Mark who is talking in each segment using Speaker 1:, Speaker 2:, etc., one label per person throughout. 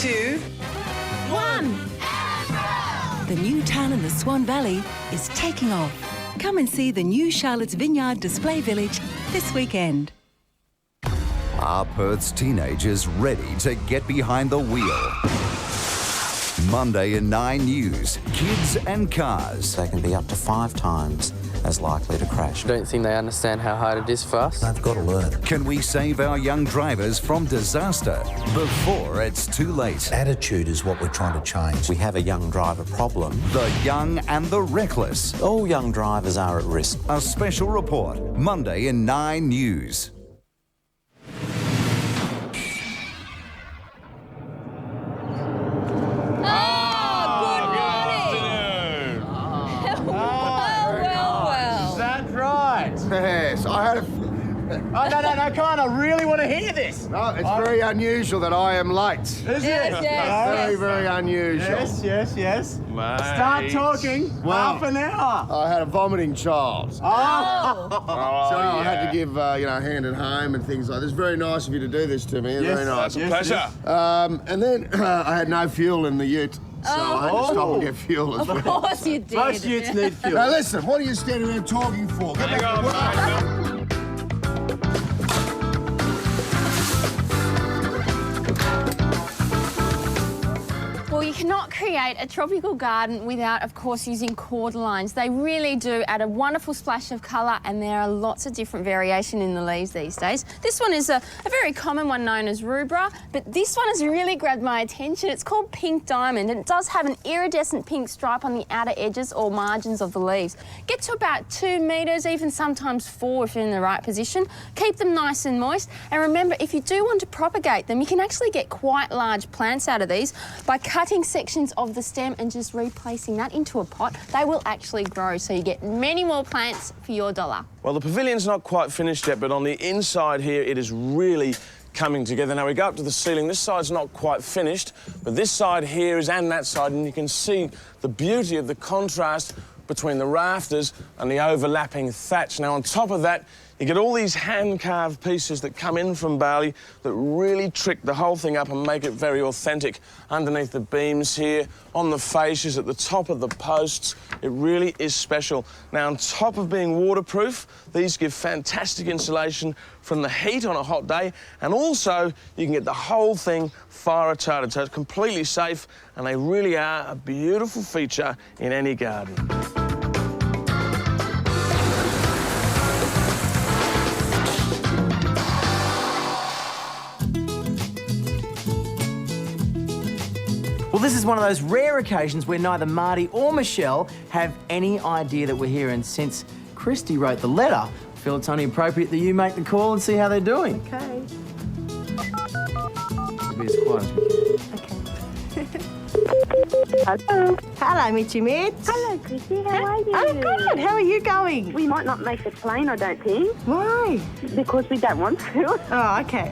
Speaker 1: 2, 1.
Speaker 2: The new town in the Swan Valley is taking off. Come and see the new Charlotte's Vineyard Display Village this weekend.
Speaker 3: Are Perth's teenagers ready to get behind the wheel? Monday in 9 News, kids and cars.
Speaker 4: They can be up to 5 times as likely to crash.
Speaker 5: I don't think they understand how hard it is for us.
Speaker 4: They've got to learn.
Speaker 3: Can we save our young drivers from disaster before it's too late?
Speaker 4: Attitude is what we're trying to change. We have a young driver problem.
Speaker 3: The young and the reckless.
Speaker 4: All young drivers are at risk.
Speaker 3: A special report, Monday in 9 News.
Speaker 6: Yes, I had a...
Speaker 7: Oh, no, come on, I really want to hear this.
Speaker 6: No, it's very unusual that I am late.
Speaker 7: Is it?
Speaker 6: Very, very unusual.
Speaker 7: Yes. Start talking.
Speaker 6: Well,
Speaker 7: half an hour.
Speaker 6: I had a vomiting child. So I had to give, hand at home and things like this. Very nice of you to do this to me. Very nice.
Speaker 8: It's a pleasure.
Speaker 6: And then I had no fuel in the ute. So I had to stop and get fuel as well.
Speaker 1: Of course you did.
Speaker 7: Most utes need fuel.
Speaker 6: Now listen, what are you standing around talking for? Get back to work.
Speaker 9: Well, you cannot create a tropical garden without, of course, using cordylines. They really do add a wonderful splash of colour, and there are lots of different variation in the leaves these days. This one is a very common one known as rubra, but this one has really grabbed my attention. It's called pink diamond, and it does have an iridescent pink stripe on the outer edges or margins of the leaves. Get to about 2 metres, even sometimes 4 if you're in the right position. Keep them nice and moist, and remember, if you do want to propagate them, you can actually get quite large plants out of these by cutting sections of the stem and just replacing that into a pot. They will actually grow, so you get many more plants for your dollar.
Speaker 8: Well, the pavilion's not quite finished yet, but on the inside here, it is really coming together. Now, we go up to the ceiling. This side's not quite finished, but this side here is and that side, and you can see the beauty of the contrast between the rafters and the overlapping thatch. Now, on top of that, you get all these hand-carved pieces that come in from Bali that really trick the whole thing up and make it very authentic. Underneath the beams here, on the fascias, at the top of the posts, it really is special. Now, on top of being waterproof, these give fantastic insulation from the heat on a hot day, and also you can get the whole thing fire retarded, so it's completely safe, and they really are a beautiful feature in any garden.
Speaker 10: Well, this is one of those rare occasions where neither Marty or Michelle have any idea that we're here, and since Christy wrote the letter, I feel it's only appropriate that you make the call and see how they're doing.
Speaker 1: Okay.
Speaker 10: Be as quiet as we can.
Speaker 1: Hello. Hello, Mitchy Mitts.
Speaker 11: Hello, Chrissy. How are you?
Speaker 1: I'm good. How are you going?
Speaker 11: We might not make the plane, I don't think.
Speaker 1: Why?
Speaker 11: Because we don't want to.
Speaker 1: Oh, okay.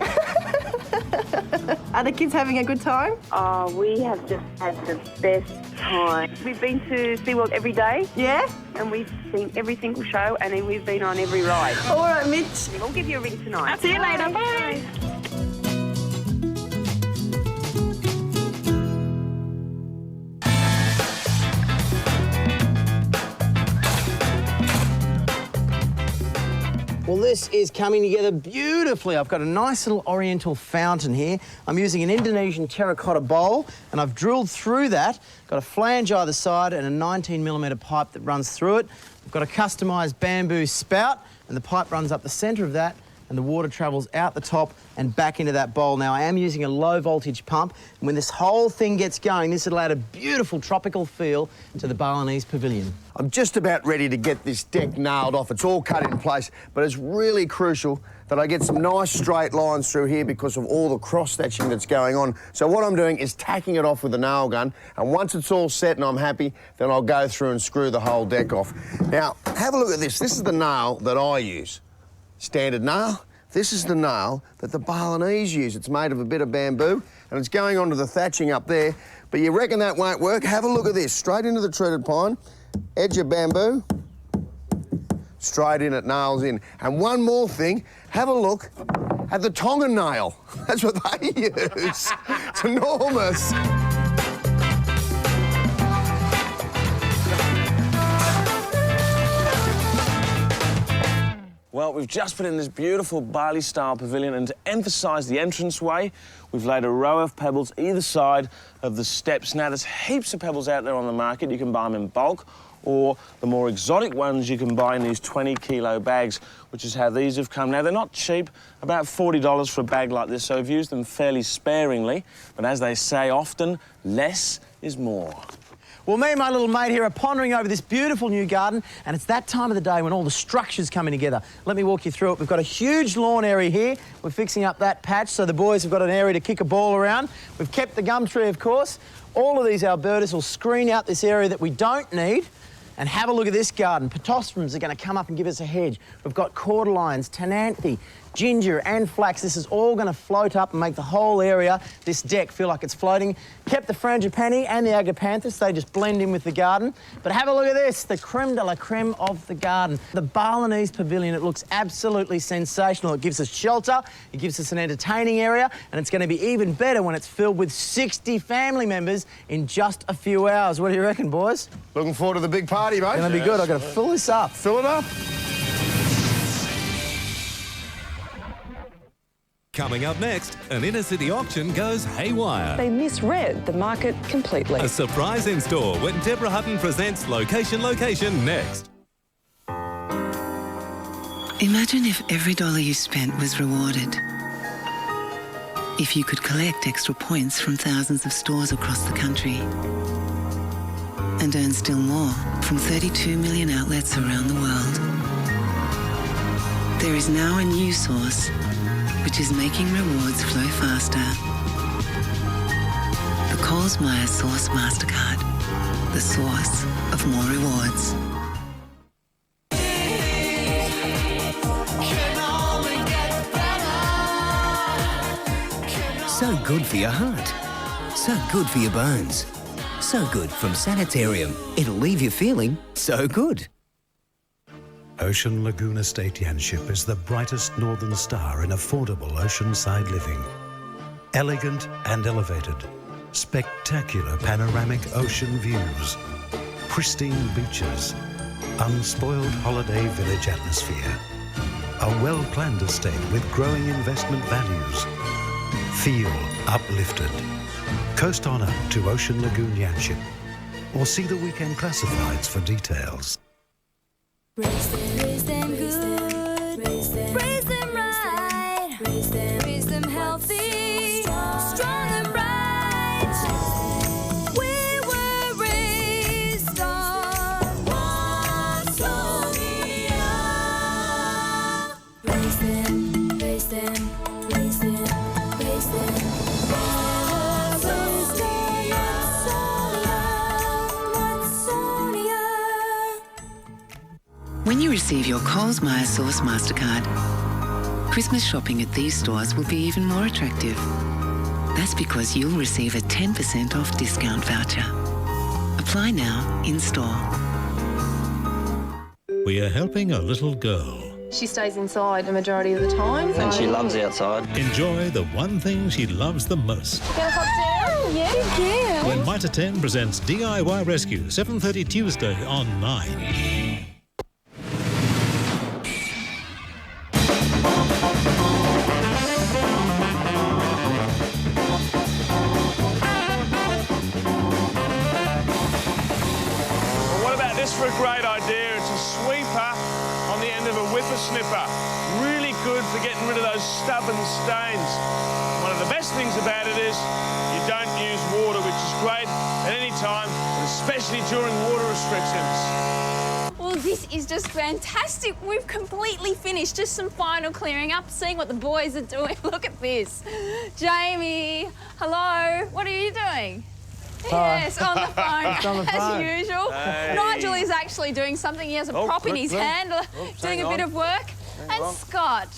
Speaker 1: Are the kids having a good time?
Speaker 11: Oh, we have just had the best time. We've been to SeaWorld every day.
Speaker 1: Yeah?
Speaker 11: And we've seen every single show, and then we've been on every ride.
Speaker 1: All right, Mitch.
Speaker 11: We'll give you a ring tonight.
Speaker 1: See you later. Bye.
Speaker 10: Well, this is coming together beautifully. I've got a nice little oriental fountain here. I'm using an Indonesian terracotta bowl, and I've drilled through that. Got a flange either side and a 19mm pipe that runs through it. I've got a customised bamboo spout, and the pipe runs up the centre of that, and the water travels out the top and back into that bowl. Now, I am using a low voltage pump, and when this whole thing gets going, this will add a beautiful tropical feel to the Balinese pavilion.
Speaker 6: I'm just about ready to get this deck nailed off. It's all cut in place, but it's really crucial that I get some nice straight lines through here because of all the cross-stitching that's going on. So what I'm doing is tacking it off with a nail gun, and once it's all set and I'm happy, then I'll go through and screw the whole deck off. Now, have a look at this. This is the nail that I use. Standard nail. This is the nail that the Balinese use. It's made of a bit of bamboo, and it's going onto the thatching up there. But you reckon that won't work? Have a look at this. Straight into the treated pine, edge of bamboo, straight in, it nails in. And one more thing, have a look at the Tongan nail. That's what they use. It's enormous.
Speaker 8: Well, we've just put in this beautiful Bali-style pavilion, and to emphasise the entranceway, we've laid a row of pebbles either side of the steps. Now, there's heaps of pebbles out there on the market. You can buy them in bulk, or the more exotic ones you can buy in these 20-kilo bags, which is how these have come. Now, they're not cheap, about $40 for a bag like this, so I've used them fairly sparingly. But as they say often, less is more.
Speaker 10: Well, me and my little mate here are pondering over this beautiful new garden, and it's that time of the day when all the structure's coming together. Let me walk you through it. We've got a huge lawn area here. We're fixing up that patch so the boys have got an area to kick a ball around. We've kept the gum tree, of course. All of these Albertas will screen out this area that we don't need. And have a look at this garden. Pittosporums are going to come up and give us a hedge. We've got cordylines, tenanthe, ginger and flax. This is all going to float up and make the whole area, this deck, feel like it's floating. Kept the frangipani and the agapanthus. They just blend in with the garden. But have a look at this, the creme de la creme of the garden. The Balinese pavilion, it looks absolutely sensational. It gives us shelter, it gives us an entertaining area, and it's going to be even better when it's filled with 60 family members in just a few hours. What do you reckon, boys?
Speaker 6: Looking forward to the big party, mate.
Speaker 10: Going to be good. I've got to fill this up.
Speaker 6: Fill it up.
Speaker 12: Coming up next, an inner-city auction goes haywire.
Speaker 13: They misread the market completely.
Speaker 12: A surprise in store when Deborah Hutton presents Location next.
Speaker 14: Imagine if every dollar you spent was rewarded. If you could collect extra points from thousands of stores across the country. And earn still more from 32 million outlets around the world. There is now a new source which is making rewards flow faster. The Coles Myer Source MasterCard, the source of more rewards.
Speaker 15: So good for your heart. So good for your bones. So good from Sanitarium. It'll leave you feeling so good.
Speaker 16: Ocean Lagoon Estate Yanship is the brightest northern star in affordable oceanside living. Elegant and elevated. Spectacular panoramic ocean views. Pristine beaches. Unspoiled holiday village atmosphere. A well-planned estate with growing investment values. Feel uplifted. Coast on up to Ocean Lagoon Yanship or see the weekend classifieds for details.
Speaker 17: Raise them good, raise them right, raise them healthy, strong and bright. We were raised on Australia. Raise them, raise them, raise them, raise them.
Speaker 14: When you receive your Coles Myer Source MasterCard, Christmas shopping at these stores will be even more attractive. That's because you'll receive a 10% off discount voucher. Apply now in store.
Speaker 12: We are helping a little girl.
Speaker 18: She stays inside the majority of the time.
Speaker 19: And she loves outside.
Speaker 12: Enjoy the one thing she loves the most.
Speaker 18: You gonna pop down? Yeah.
Speaker 12: When Mitre 10 presents DIY Rescue, 7:30 Tuesday on 9.
Speaker 8: For a great idea, it's a sweeper on the end of a whippersnipper. Really good for getting rid of those stubborn stains. One of the best things about it is you don't use water, which is great at any time, and especially during water restrictions.
Speaker 9: Well, this is just fantastic. We've completely finished. Just some final clearing up, seeing what the boys are doing. Look at this. Jamie, hello. What are you doing? Yes, on the phone, as usual.
Speaker 8: Hey.
Speaker 9: Nigel is actually doing something. He has a prop in his hand, doing a bit of work. And Scott,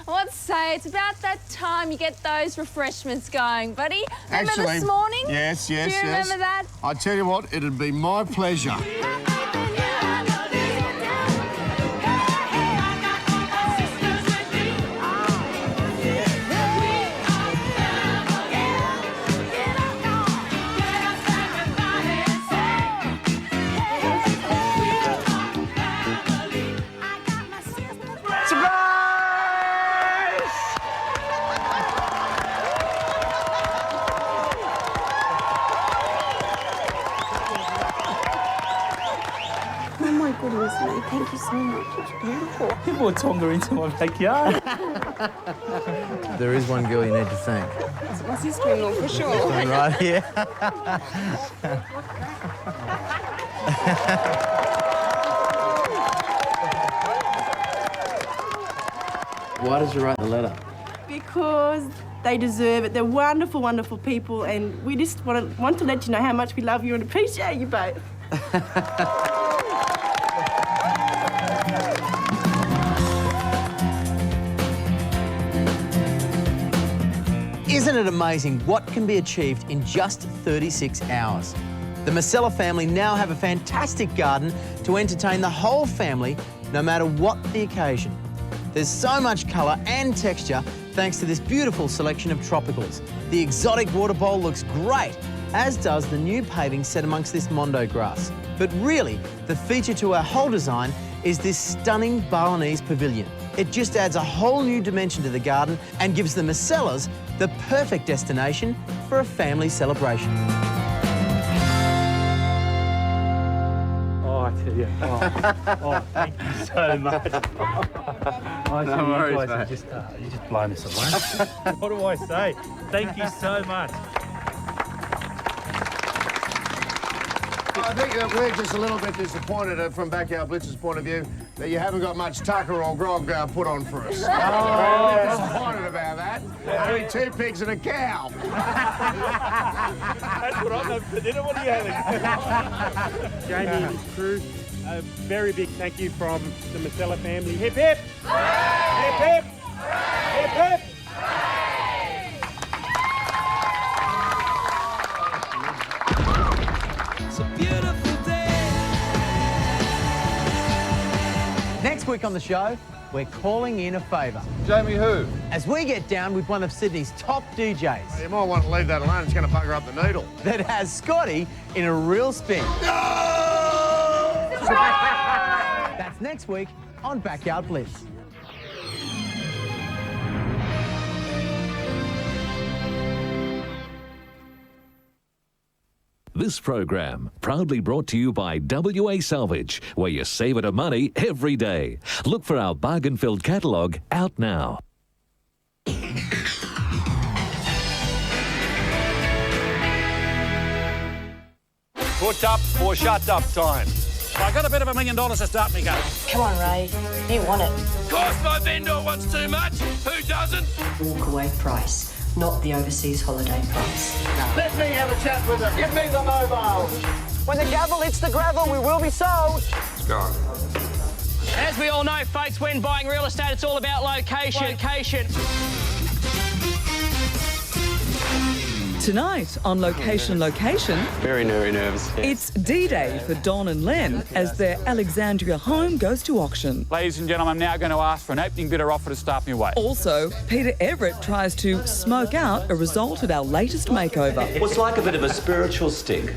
Speaker 9: let's say it's about that time you get those refreshments going, buddy. Remember this morning?
Speaker 6: Yes.
Speaker 9: Do you remember that?
Speaker 6: I tell you what, it'd be my pleasure.
Speaker 18: Thank you so much. It's beautiful.
Speaker 7: You brought Tonga into my backyard.
Speaker 10: There is one girl you need to thank.
Speaker 18: It's my sister-in-law for sure.
Speaker 10: This one right here. Why did you write the letter?
Speaker 1: Because they deserve it. They're wonderful, wonderful people, and we just want to let you know how much we love you and appreciate you both.
Speaker 10: Isn't it amazing what can be achieved in just 36 hours? The Masella family now have a fantastic garden to entertain the whole family, no matter what the occasion. There's so much colour and texture thanks to this beautiful selection of tropicals. The exotic water bowl looks great, as does the new paving set amongst this mondo grass. But really, the feature to our whole design is this stunning Balinese pavilion. It just adds a whole new dimension to the garden and gives the Masellas the perfect destination for a family celebration.
Speaker 7: Oh, I tell you. Oh, thank you so much.
Speaker 6: No worries, mate.
Speaker 7: You're just blowing us away. What do I say? Thank you so much.
Speaker 6: I think that we're just a little bit disappointed from Backyard Blitz's point of view that you haven't got much tucker or grog put on for us. We're a bit disappointed about that. Only 2 pigs and a cow.
Speaker 7: That's what I'm having for dinner. What are you having? Jamie and his crew, a very big thank you from the Masella family. Hip, hip! Hip, hip! Hip, hip!
Speaker 10: Next week on the show, we're calling in a favour.
Speaker 6: Jamie who?
Speaker 10: As we get down with one of Sydney's top DJs.
Speaker 6: You might want to leave that alone, it's going to bugger up the needle.
Speaker 10: That has Scotty in a real spin.
Speaker 6: No!
Speaker 10: That's next week on Backyard Blitz.
Speaker 19: This program proudly brought to you by WA Salvage, where you save a bit of money every day. Look for our bargain-filled catalogue out now.
Speaker 20: Put up or shut up time. I got a bit of $1 million to start me go.
Speaker 18: Come on, Ray. You want it.
Speaker 20: Of course my vendor wants too much. Who doesn't?
Speaker 21: Walk away price, not the overseas holiday price.
Speaker 7: Let me have a chat with them. Give me the mobile.
Speaker 22: When the gavel hits the gravel, we will be sold.
Speaker 6: It's gone.
Speaker 22: As we all know, folks, when buying real estate, it's all about location.
Speaker 23: Tonight on Location.
Speaker 5: Very nervous. Yes.
Speaker 23: It's D-Day for Don and Len as their Alexandria home goes to auction.
Speaker 24: Ladies and gentlemen, I'm now going to ask for an opening bidder offer to start me away.
Speaker 23: Also, Peter Everett tries to smoke out a result of our latest makeover.
Speaker 25: Well, it's like a bit of a spiritual stick.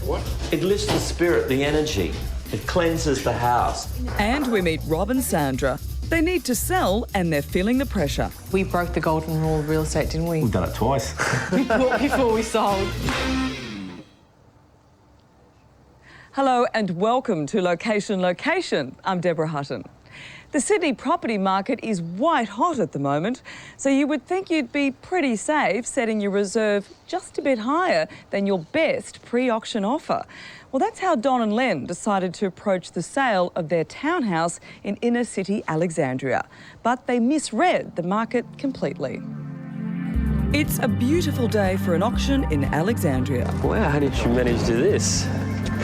Speaker 6: What?
Speaker 25: It lifts the spirit, the energy. It cleanses the house.
Speaker 23: And we meet Rob and Sandra. They need to sell and they're feeling the pressure.
Speaker 18: We broke the golden rule of real estate, didn't we?
Speaker 25: We've done it twice.
Speaker 18: We bought before we sold.
Speaker 23: Hello and welcome to Location. I'm Deborah Hutton. The Sydney property market is white hot at the moment, so you would think you'd be pretty safe setting your reserve just a bit higher than your best pre-auction offer. Well, that's how Don and Len decided to approach the sale of their townhouse in inner city Alexandria, but they misread the market completely. It's a beautiful day for an auction in Alexandria.
Speaker 5: Wow, how did you manage to do this?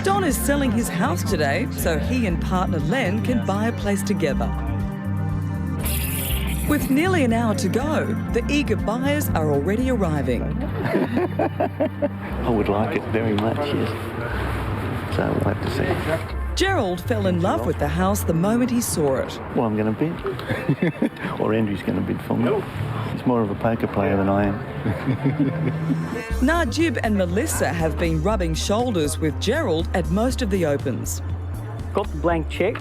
Speaker 23: Don is selling his house today so he and partner Len can buy a place together. With nearly an hour to go, the eager buyers are already arriving.
Speaker 25: I would like it very much, yes. So I'd like to see it.
Speaker 23: Gerald fell in love with the house the moment he saw it.
Speaker 25: Well, I'm going to bid. Or Andrew's going to bid for me. He's more of a poker player than I am.
Speaker 23: Najib and Melissa have been rubbing shoulders with Gerald at most of the opens.
Speaker 22: Got the blank check.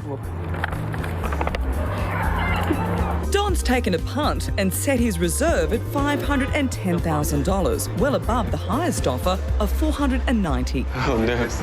Speaker 23: Don's taken a punt and set his reserve at $510,000, well above the highest offer of $490,000.
Speaker 5: Oh, nerves.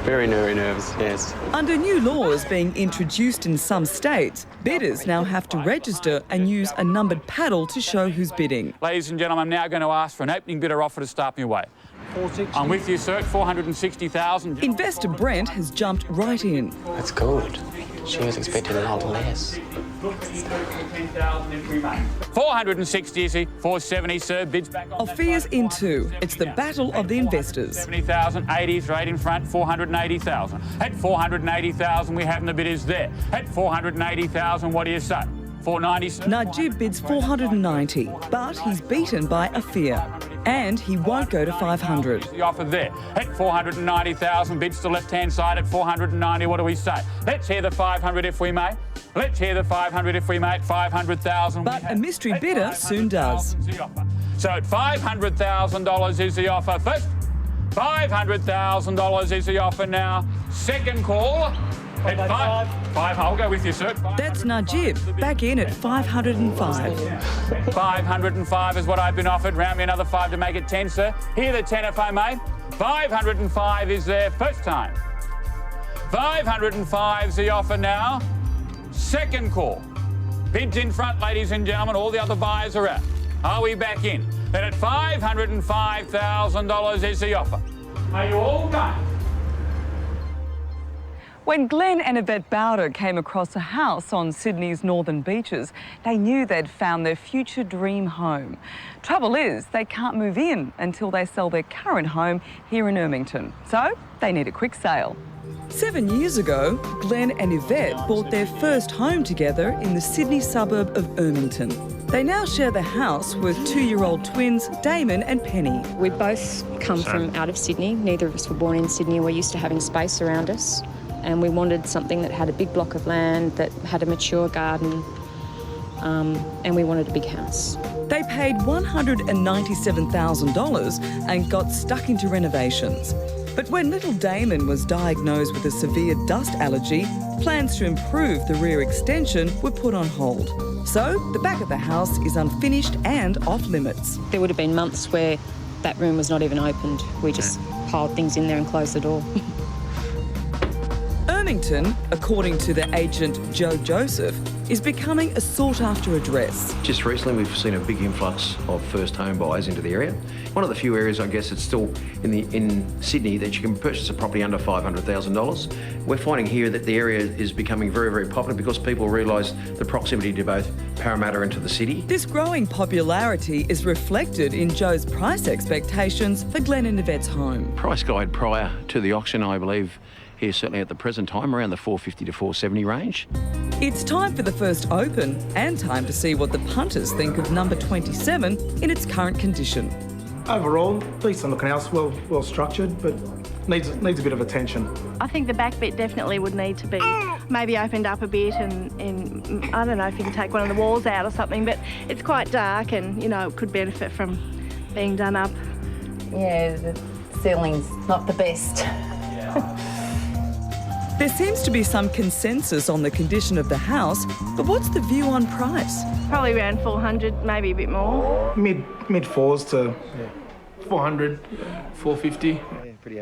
Speaker 5: Very nervous, yes.
Speaker 23: Under new laws being introduced in some states, bidders now have to register and use a numbered paddle to show who's bidding.
Speaker 24: Ladies and gentlemen, I'm now going to ask for an opening bidder offer to start me away. 460. I'm with you, sir, at 460,000.
Speaker 23: Investor Brent has jumped right in.
Speaker 5: That's good. She was expecting a lot less.
Speaker 24: 460, is he? 470, sir. Bids back on.
Speaker 23: Ophia's in two. It's the battle of the investors.
Speaker 24: 70,000, 80 right in front, 480,000. At 480,000, we have the bidders there. At 480,000, what do you say? 490, sir?
Speaker 23: Najib bids 490, but he's beaten by Ophia. And he won't go to 500.
Speaker 24: The offer there. At 490,000, bids to left-hand side at 490, what do we say? Let's hear the 500 if we may. Let's hear the 500 if we may, at 500,000.
Speaker 23: But a mystery bidder soon does.
Speaker 24: So at $500,000 is the offer first. $500,000 is the offer now. Second call. At five, I'll go with you, sir.
Speaker 23: That's Najib, back in at 505.
Speaker 24: 505 is what I've been offered. Round me another 5 to make it 10, sir. Here the 10 if I may. 505 is there first time. 505 is the offer now. Second call. Bids in front, ladies and gentlemen. All the other buyers are out. Are we back in? Then at $505,000 is the offer. Are you all done?
Speaker 23: When Glenn and Yvette Bowder came across a house on Sydney's northern beaches, they knew they'd found their future dream home. Trouble is, they can't move in until they sell their current home here in Ermington. So they need a quick sale. 7 years ago, Glenn and Yvette bought their first home together in the Sydney suburb of Ermington. They now share the house with 2-year-old twins Damon and Penny.
Speaker 2: We both come from out of Sydney. Neither of us were born in Sydney. We're used to having space around us. And we wanted something that had a big block of land, that had a mature garden, and we wanted a big house.
Speaker 23: They paid $197,000 and got stuck into renovations. But when little Damon was diagnosed with a severe dust allergy, plans to improve the rear extension were put on hold. So the back of the house is unfinished and off limits.
Speaker 2: There would have been months where that room was not even opened. We just piled things in there and closed the door.
Speaker 23: Ermington, according to the agent Joe Joseph, is becoming a sought-after address.
Speaker 3: Just recently we've seen a big influx of first home buyers into the area. One of the few areas, I guess, it's still in Sydney that you can purchase a property under $500,000. We're finding here that the area is becoming very, very popular because people realise the proximity to both Parramatta and to the city.
Speaker 23: This growing popularity is reflected in Joe's price expectations for Glenn and Yvette's home.
Speaker 3: Price guide prior to the auction, I believe, here certainly at the present time, around the 450 to 470 range.
Speaker 23: It's time for the first open and time to see what the punters think of number 27 in its current condition.
Speaker 4: Overall, decent looking house, well structured, but needs a bit of attention.
Speaker 1: I think the back bit definitely would need to be maybe opened up a bit and I don't know if you can take one of the walls out or something, but it's quite dark and, you know, it could benefit from being done up.
Speaker 18: Yeah, the ceiling's not the best.
Speaker 23: There seems to be some consensus on the condition of the house, but what's the view on price?
Speaker 1: Probably around 400, maybe a bit more.
Speaker 4: Mid fours to 400, 450.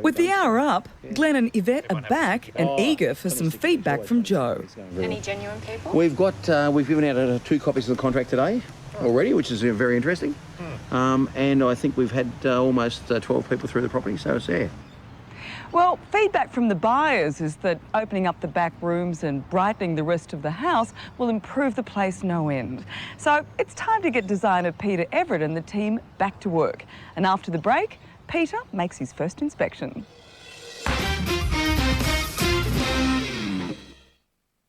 Speaker 23: With the hour up, Glenn and Yvette are back and eager for some feedback from Joe.
Speaker 2: Any genuine people?
Speaker 3: We've given out 2 copies of the contract today already, which is very interesting. And I think we've had almost 12 people through the property, so it's there.
Speaker 23: Well, feedback from the buyers is that opening up the back rooms and brightening the rest of the house will improve the place no end. So it's time to get designer Peter Everett and the team back to work. And after the break, Peter makes his first inspection.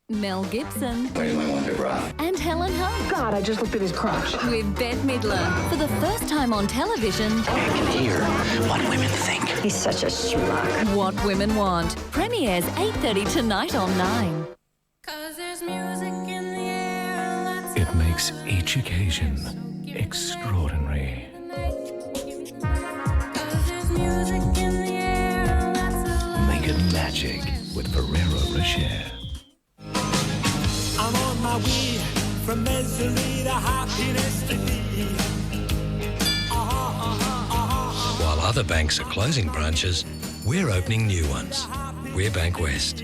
Speaker 11: Mel Gibson.
Speaker 13: Where do I want to run?
Speaker 11: And Helen Hunt.
Speaker 18: God, I just looked at his crotch.
Speaker 11: With Bette Midler. For the first time on television.
Speaker 13: I can hear what women think.
Speaker 21: He's such a schmuck.
Speaker 11: What Women Want. Premieres 8:30 tonight on 9.
Speaker 12: It makes each occasion extraordinary. Make it magic with Ferrero Rocher.
Speaker 26: I'm on my way from misery to happiness to me.
Speaker 12: While other banks are closing branches, we're opening new ones.
Speaker 8: We're Bankwest.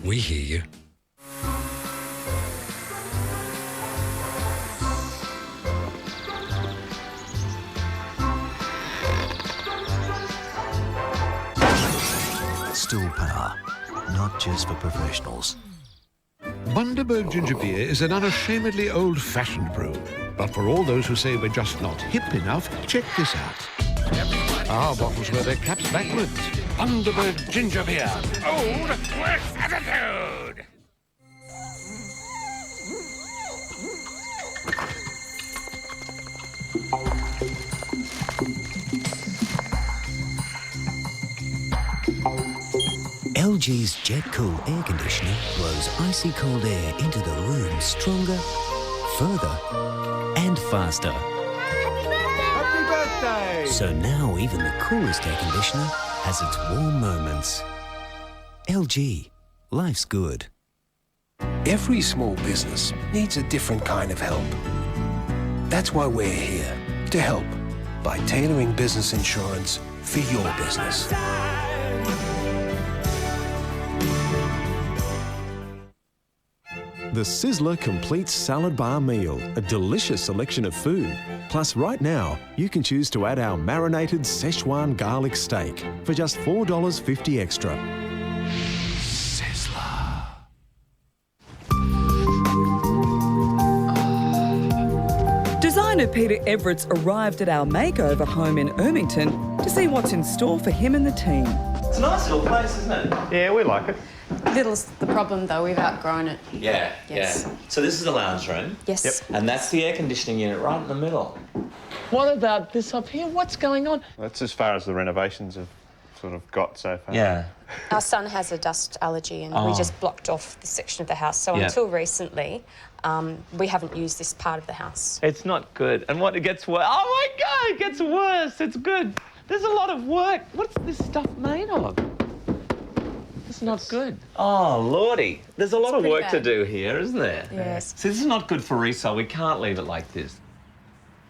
Speaker 8: We hear you.
Speaker 9: Still power, not just for professionals.
Speaker 14: Bundaberg ginger beer is an unashamedly old-fashioned brew. But for all those who say we're just not hip enough, check this out. Our bottles wear their caps backwards. Bundaberg ginger beer. Old West attitude.
Speaker 9: LG's Jet Cool air conditioner blows icy cold air into the room stronger, further, and faster.
Speaker 15: Happy birthday!
Speaker 9: So now even the coolest air conditioner has its warm moments. LG, life's good.
Speaker 16: Every small business needs a different kind of help. That's why we're here, to help by tailoring business insurance for your business.
Speaker 17: The Sizzler Complete Salad Bar Meal, a delicious selection of food. Plus, right now, you can choose to add our marinated Szechuan garlic steak for just $4.50 extra.
Speaker 16: Sizzler.
Speaker 23: Designer Peter Everett's arrived at our makeover home in Ermington to see what's in store for him and the team.
Speaker 10: It's a nice little place, isn't it?
Speaker 7: Yeah, we like it.
Speaker 27: Little's the problem, though. We've outgrown it.
Speaker 5: Yeah,
Speaker 27: Yes.
Speaker 5: yeah. So this is the lounge room.
Speaker 27: Yes.
Speaker 5: Yep. And that's the air conditioning unit right in the middle.
Speaker 22: What about this up here? What's going on?
Speaker 7: That's as far as the renovations have sort of got so far.
Speaker 5: Yeah.
Speaker 28: Our son has a dust allergy and we just blocked off this section of the house. So
Speaker 5: Yeah.
Speaker 28: until recently, we haven't used this part of the house.
Speaker 22: It's not good. And what, it gets worse? Oh, my God, it gets worse. It's good. There's a lot of work. What's this stuff made of? It's not good.
Speaker 5: Oh, Lordy. There's a lot of
Speaker 28: pretty
Speaker 5: work to
Speaker 28: bad.
Speaker 5: do here, isn't there?
Speaker 28: Yes.
Speaker 5: So this is not good for resale. We can't leave it like this.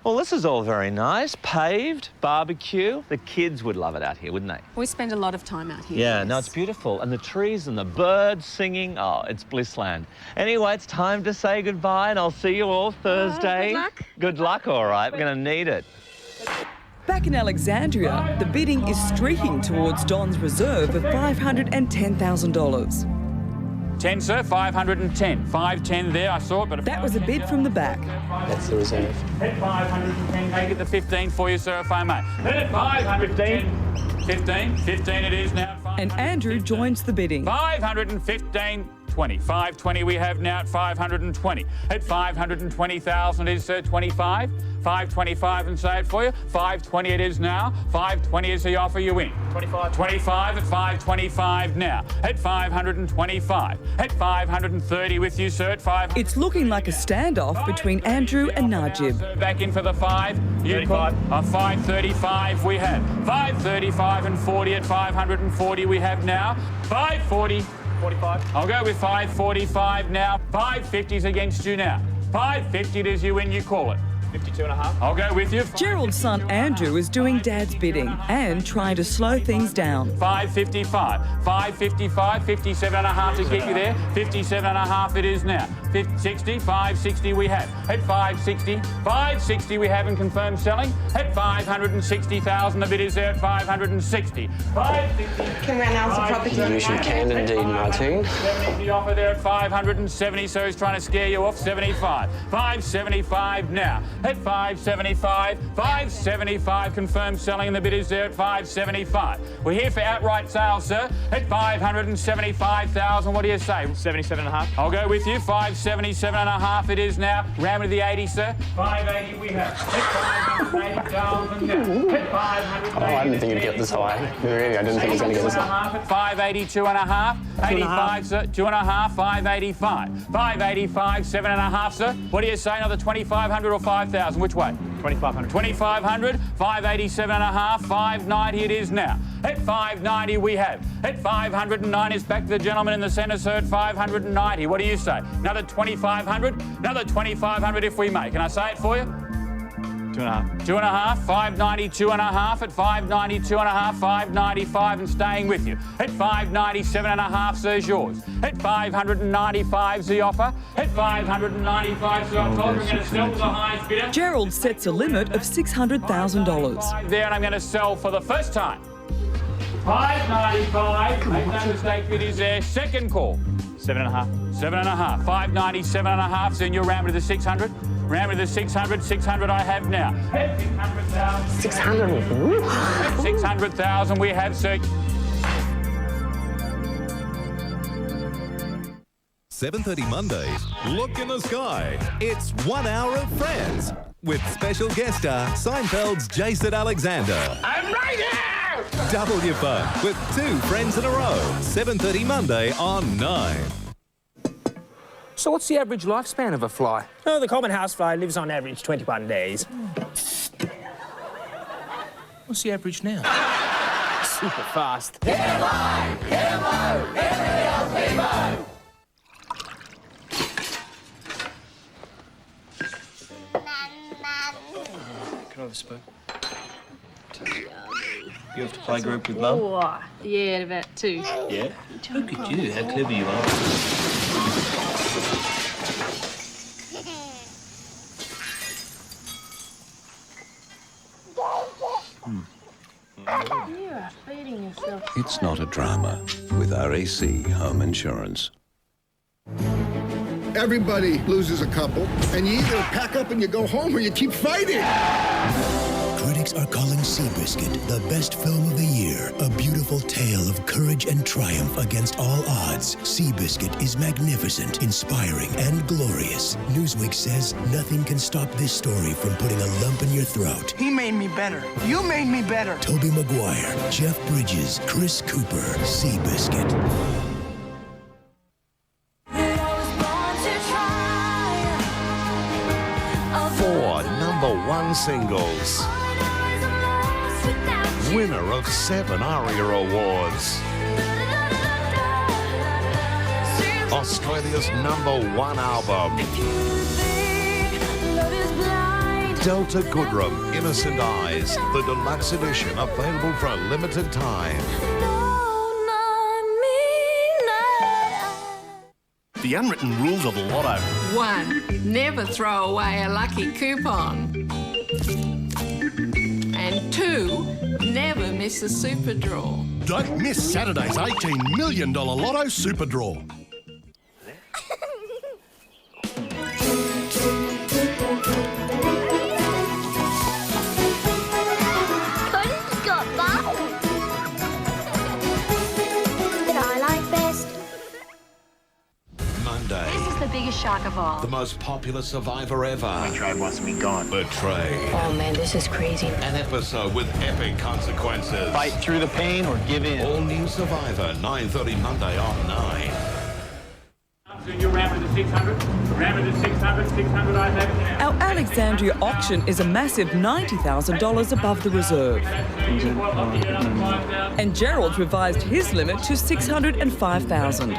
Speaker 22: Well, this is all very nice. Paved, barbecue. The kids would love it out here, wouldn't they?
Speaker 28: We spend a lot of time out here.
Speaker 22: Yeah, no, it's beautiful. And the trees and the birds singing. Oh, it's blissland. Anyway, it's time to say goodbye, and I'll see you all Thursday.
Speaker 28: Good luck.
Speaker 22: Good luck, all right. We're going to need it.
Speaker 23: Back in Alexandria, the bidding is streaking towards Don's reserve of $510,000.
Speaker 24: 10, sir, 510. 510 there, I saw it, but...
Speaker 23: That was a bid from the back.
Speaker 5: That's the reserve.
Speaker 24: Hit 510, make it the 15 for you, sir, if I may. Hit it 515. 15, 15 it is now.
Speaker 23: And Andrew joins the bidding.
Speaker 24: 515. 520 we have now at 520. At 520,000 is 25. 525 and say it for you. 520 it is now. 520 is the offer you win. 25. 25 at 525 now. At 525. At 530 with you, sir, at 5.
Speaker 23: It's looking like a standoff between Andrew and Najib.
Speaker 24: Back in for the 5. 35. 535 we have. 535 and 40 at 540 we have now. 540. 45. I'll go with 545 now. 550's against you now. 550 it is you win, you call it. 52 and a half. I'll go with you.
Speaker 23: Gerald's son Andrew is doing Dad's bidding and trying to slow things down.
Speaker 24: 555. 555, 57 and a half to get you there. 57 and a half it is now. 60, 560 we have. At 560. 560 we have in confirmed selling. At 560,000 the bid is there at 560. 560.
Speaker 18: Can we announce the property?
Speaker 5: You should can indeed, Martine.
Speaker 24: 70 the offer there at 570, so he's trying to scare you off. 75. 575 now. At 575. 575 confirmed selling and the bid is there at 575. We're here for outright sales, sir. At 575,000. What do you say?
Speaker 7: 77 and a half.
Speaker 24: I'll go with you. 577 and a half it is now. Round to the 80, sir. 580 we have. At 580,000 now. At 580.
Speaker 5: Oh, I didn't think you'd get this high. Really, I didn't think he was going to get this high.
Speaker 24: At 582 and a half. 85, sir. 2 and a half. 585. 585, 7 and a half, sir. What do you say? Another 2,500 or 5,000? Which way?
Speaker 7: 2,500.
Speaker 24: 2,500. 587 and a half. 590 it is now. At 590 we have. At 509 is back to the gentleman in the centre, sir, at 590. What do you say? Another 2,500? Another 2,500 if we may. Can I say it for you? 2.5. 2.5, 590, 2.5 at 590, 2.5, 595 and staying with you. At 597.5 there's yours. At 595's the offer. At 595's the offer. We're going to sell to the highest bidder.
Speaker 23: Gerald sets a limit of $600,000.
Speaker 24: There, and I'm going to sell for the first time. 595. Make no mistake, it is their second call.
Speaker 7: 7.5.
Speaker 24: 7.5. 597.5's in your round with the 600. Round with the 600. 600 I have now. 600,000.
Speaker 5: 600.
Speaker 24: 600,000 we have, sir.
Speaker 1: 7:30 Mondays, look in the sky. It's 1 hour of Friends with special guest star Seinfeld's Jason Alexander.
Speaker 26: I'm right here!
Speaker 1: Double your fun with 2 Friends in a row. 7:30 Monday on 9.
Speaker 2: So what's the average lifespan of a fly?
Speaker 3: Oh, the common housefly lives on average 21 days.
Speaker 2: What's the average now?
Speaker 3: Super fast.
Speaker 2: Can I have a spoon? You have to play group with Mum?
Speaker 27: Oh, yeah, about 2.
Speaker 2: Yeah? Look at you, how clever you are.
Speaker 27: You are feeding yourself.
Speaker 4: It's not a drama with RAC Home Insurance.
Speaker 6: Everybody loses a couple, and you either pack up and you go home or you keep fighting.
Speaker 19: Critics are calling Seabiscuit the best film of the year. A beautiful tale of courage and triumph against all odds. Seabiscuit is magnificent, inspiring, and glorious. Newsweek says nothing can stop this story from putting a lump in your throat.
Speaker 20: He made me better. You made me better.
Speaker 19: Tobey Maguire, Jeff Bridges, Chris Cooper, Seabiscuit.
Speaker 14: 4 #1 singles. Winner of 7 ARIA Awards. Australia's #1 album. Delta Goodrem, Innocent Eyes, the deluxe edition, available for a limited time.
Speaker 25: The unwritten rules of the lotto.
Speaker 27: 1, never throw away a lucky coupon. And 2, never miss a super draw.
Speaker 25: Don't miss Saturday's $18 million lotto super draw.
Speaker 29: Cody's got bubbles. That I like best.
Speaker 14: Monday.
Speaker 29: This is the biggest shark of all.
Speaker 14: The most popular survivor ever.
Speaker 6: Betrayed wants me gone.
Speaker 14: Betrayed.
Speaker 29: Oh man, this is crazy.
Speaker 14: An episode with epic consequences.
Speaker 5: Fight through the pain or give in.
Speaker 14: All new Survivor, 9:30 Monday on 9.
Speaker 24: You ran with the 600. Ran with the 600. 600 I have now.
Speaker 23: Our Alexandria auction is a massive $90,000 above the reserve. And Gerald's revised his limit to $605,000.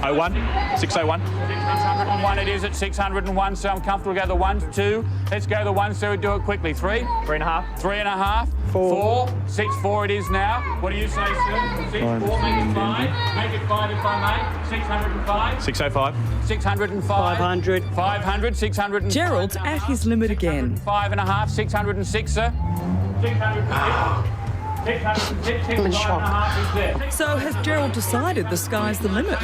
Speaker 24: 01, 601. 601 it is at 601, so I'm comfortable to go the 1, 2. Let's go the 1, so we do it quickly. 3.
Speaker 7: 3.5.
Speaker 24: 3.5. 4. 6, 4 it is now. What do you say, sir? 6, 4, make it 5. Make it 5 if I may. 605.
Speaker 7: 605.
Speaker 24: 605.
Speaker 3: 500.
Speaker 24: 500. 600.
Speaker 23: Gerald's at his limit again.
Speaker 24: 5.5. 606, sir. 606. 606.
Speaker 23: So has Gerald decided the sky's the limit?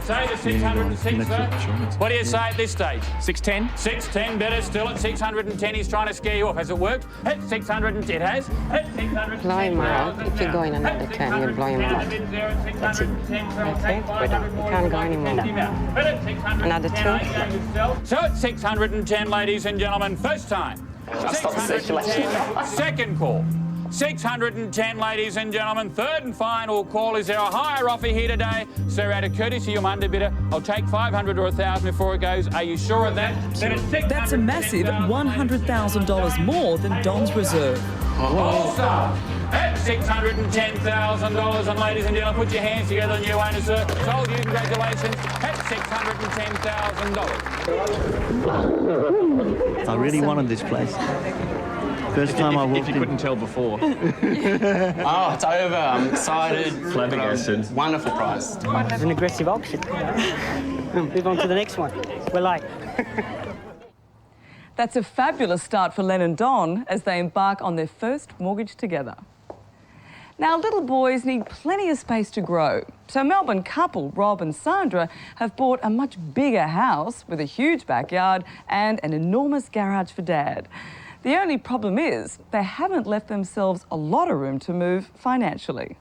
Speaker 24: Say the 606, sir. What do you say at this stage?
Speaker 7: 610.
Speaker 24: 610, better still at 610. He's trying to scare you off. Has it worked? At 610, it has. At 600.
Speaker 18: Blow him out. If you go in another turn, you'll blow him out.
Speaker 24: That's it.
Speaker 18: Okay? You can't go anymore. Another 2.
Speaker 24: So at 610, ladies and gentlemen, first time. 610, second call. 610, ladies and gentlemen. Third and final call. Is there a higher offer here today? So out of courtesy, I'm underbidder. I'll take 500 or 1,000 before it goes. Are you sure of that? Then it's 600.
Speaker 23: That's a massive $100,000 more than Don's reserve.
Speaker 24: All-Star at $610,000. And ladies and gentlemen, put your hands together, new owner, sir. Told you, congratulations, at $610,000.
Speaker 8: I really wanted this place. First time I walked in.
Speaker 9: If you couldn't tell before.
Speaker 5: Oh, it's over. I'm excited.
Speaker 9: Flabbergasted.
Speaker 5: Wonderful price.
Speaker 11: It's an aggressive auction. Move on to the next one. We're late.
Speaker 23: That's a fabulous start for Len and Don as they embark on their first mortgage together. Now, little boys need plenty of space to grow. So Melbourne couple Rob and Sandra have bought a much bigger house with a huge backyard and an enormous garage for Dad. The only problem is they haven't left themselves a lot of room to move financially.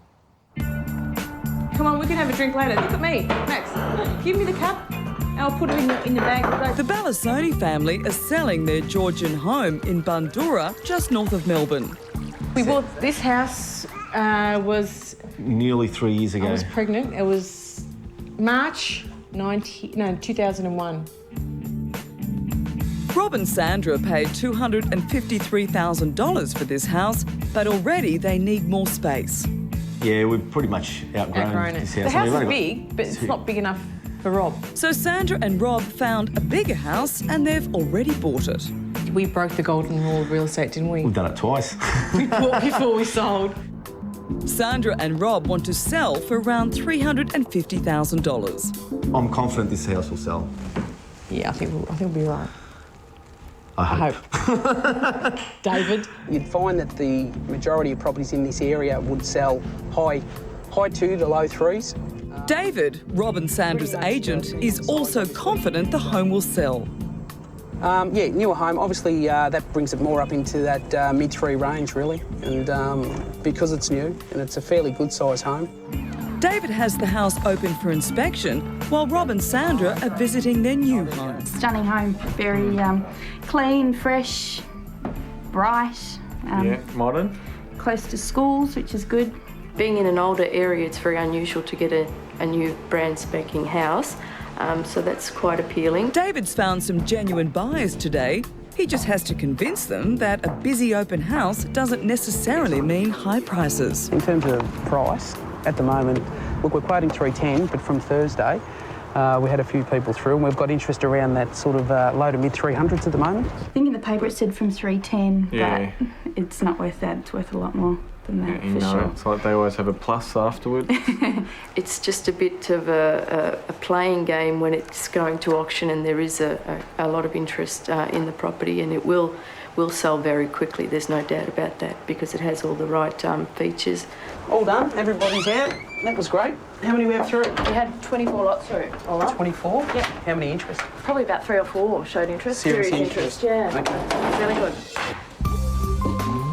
Speaker 12: Come on, we can have a drink later. Look at me. Max, give me the cup and I'll put it in the bag.
Speaker 23: The Balassoni family are selling their Georgian home in Bundoora, just north of Melbourne.
Speaker 12: We bought this house was...
Speaker 9: Nearly 3 years ago.
Speaker 12: I was pregnant. It was March 2001.
Speaker 23: Rob and Sandra paid $253,000 for this house, but already they need more space.
Speaker 9: Yeah, we've pretty much outgrown
Speaker 12: it.
Speaker 9: this
Speaker 12: The
Speaker 9: house.
Speaker 12: house is big, but it's not big enough for Rob.
Speaker 23: So Sandra and Rob found a bigger house and they've already bought it.
Speaker 12: We broke the golden rule of real estate, didn't we?
Speaker 9: We've done it twice.
Speaker 12: We bought before we sold.
Speaker 23: Sandra and Rob want to sell for around $350,000.
Speaker 9: I'm confident this house will sell.
Speaker 12: Yeah, I think we'll be right.
Speaker 9: I hope.
Speaker 12: David?
Speaker 5: You'd find that the majority of properties in this area would sell high 2 to low 3s.
Speaker 23: David, Rob and Sandra's agent, is also confident the home will sell.
Speaker 5: Yeah, newer home. Obviously, that brings it more up into that mid-3 range, really. And because it's new and it's a fairly good-sized home.
Speaker 23: David has the house open for inspection while Rob and Sandra are visiting their new home.
Speaker 29: Stunning home, very clean, fresh, bright.
Speaker 9: Yeah, modern.
Speaker 29: Close to schools, which is good.
Speaker 13: Being in an older area, it's very unusual to get a new brand spanking house, so that's quite appealing.
Speaker 23: David's found some genuine buyers today. He just has to convince them that a busy open house doesn't necessarily mean high prices.
Speaker 5: In terms of price, at the moment, look, we're quoting 310, but from Thursday, we had a few people through and we've got interest around that sort of low to mid 300s at the moment.
Speaker 29: I think in the paper it said from 310,
Speaker 9: Yeah.
Speaker 29: but it's not worth that. It's worth a lot more than that, for sure.
Speaker 9: It's like they always have a plus afterwards.
Speaker 13: It's just a bit of a playing game when it's going to auction, and there is a lot of interest in the property, and it will sell very quickly. There's no doubt about that because it has all the right features.
Speaker 5: All done, everybody's out. That was great. How many we have through?
Speaker 29: We had 24 lots through. All up.
Speaker 5: 24?
Speaker 29: Yeah.
Speaker 5: How many interest?
Speaker 29: Probably about 3 or 4 showed interest.
Speaker 5: Serious interest.
Speaker 29: Yeah.
Speaker 5: Okay.
Speaker 29: Really good.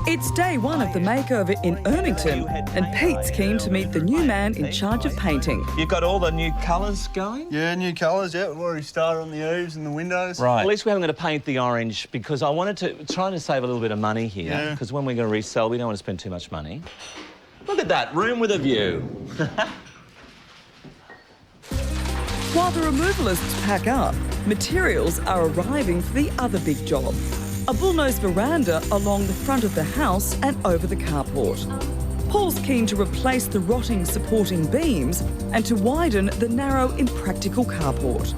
Speaker 23: It's day one of the makeover in Ermington, and Pete's keen to meet the new man in charge of painting.
Speaker 9: You've got all the new colours going?
Speaker 15: Yeah, new colours, yeah. We've already started on the eaves and the windows.
Speaker 9: Right. At least we haven't got to paint the orange because I wanted to try to save a little bit of money here because when we're going to resell, we don't want to spend too much money. Look at that, room with a view.
Speaker 23: While the removalists pack up, materials are arriving for the other big job. A bullnose veranda along the front of the house and over the carport. Paul's keen to replace the rotting supporting beams and to widen the narrow, impractical carport.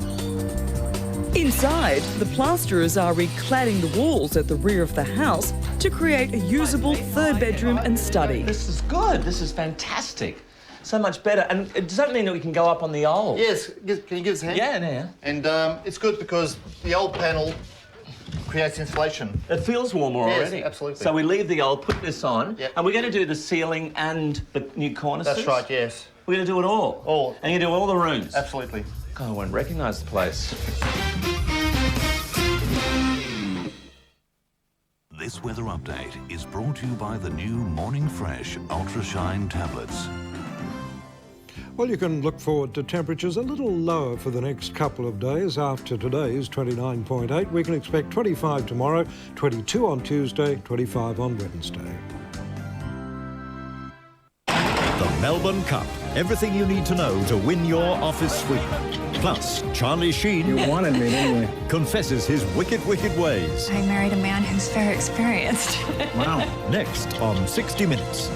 Speaker 23: Inside, the plasterers are recladding the walls at the rear of the house to create a usable third bedroom and study.
Speaker 9: This is good. This is fantastic. So much better. And does that mean that we can go up on the old?
Speaker 15: Yes. Can you give us a hand?
Speaker 9: Yeah.
Speaker 15: And it's good because the old panel creates insulation.
Speaker 9: It feels warmer already.
Speaker 15: Yes, absolutely.
Speaker 9: So we leave the old, put this on, and we're going to do the ceiling and the new cornices?
Speaker 15: That's right, yes.
Speaker 9: We're going to do it all?
Speaker 15: All.
Speaker 9: And you do all the rooms?
Speaker 15: Absolutely.
Speaker 9: God, I won't recognise the place.
Speaker 16: This weather update is brought to you by the new Morning Fresh Ultra Shine tablets.
Speaker 17: Well, you can look forward to temperatures a little lower for the next couple of days. After today's 29.8, we can expect 25 tomorrow, 22 on Tuesday, 25 on Wednesday.
Speaker 1: The
Speaker 2: Melbourne Cup. Everything you need to know to win your office suite. Plus, Charlie Sheen...
Speaker 4: You wanted me, didn't you?
Speaker 2: ...confesses his wicked ways.
Speaker 10: I married a man who's very experienced.
Speaker 2: Wow. Next on 60 Minutes.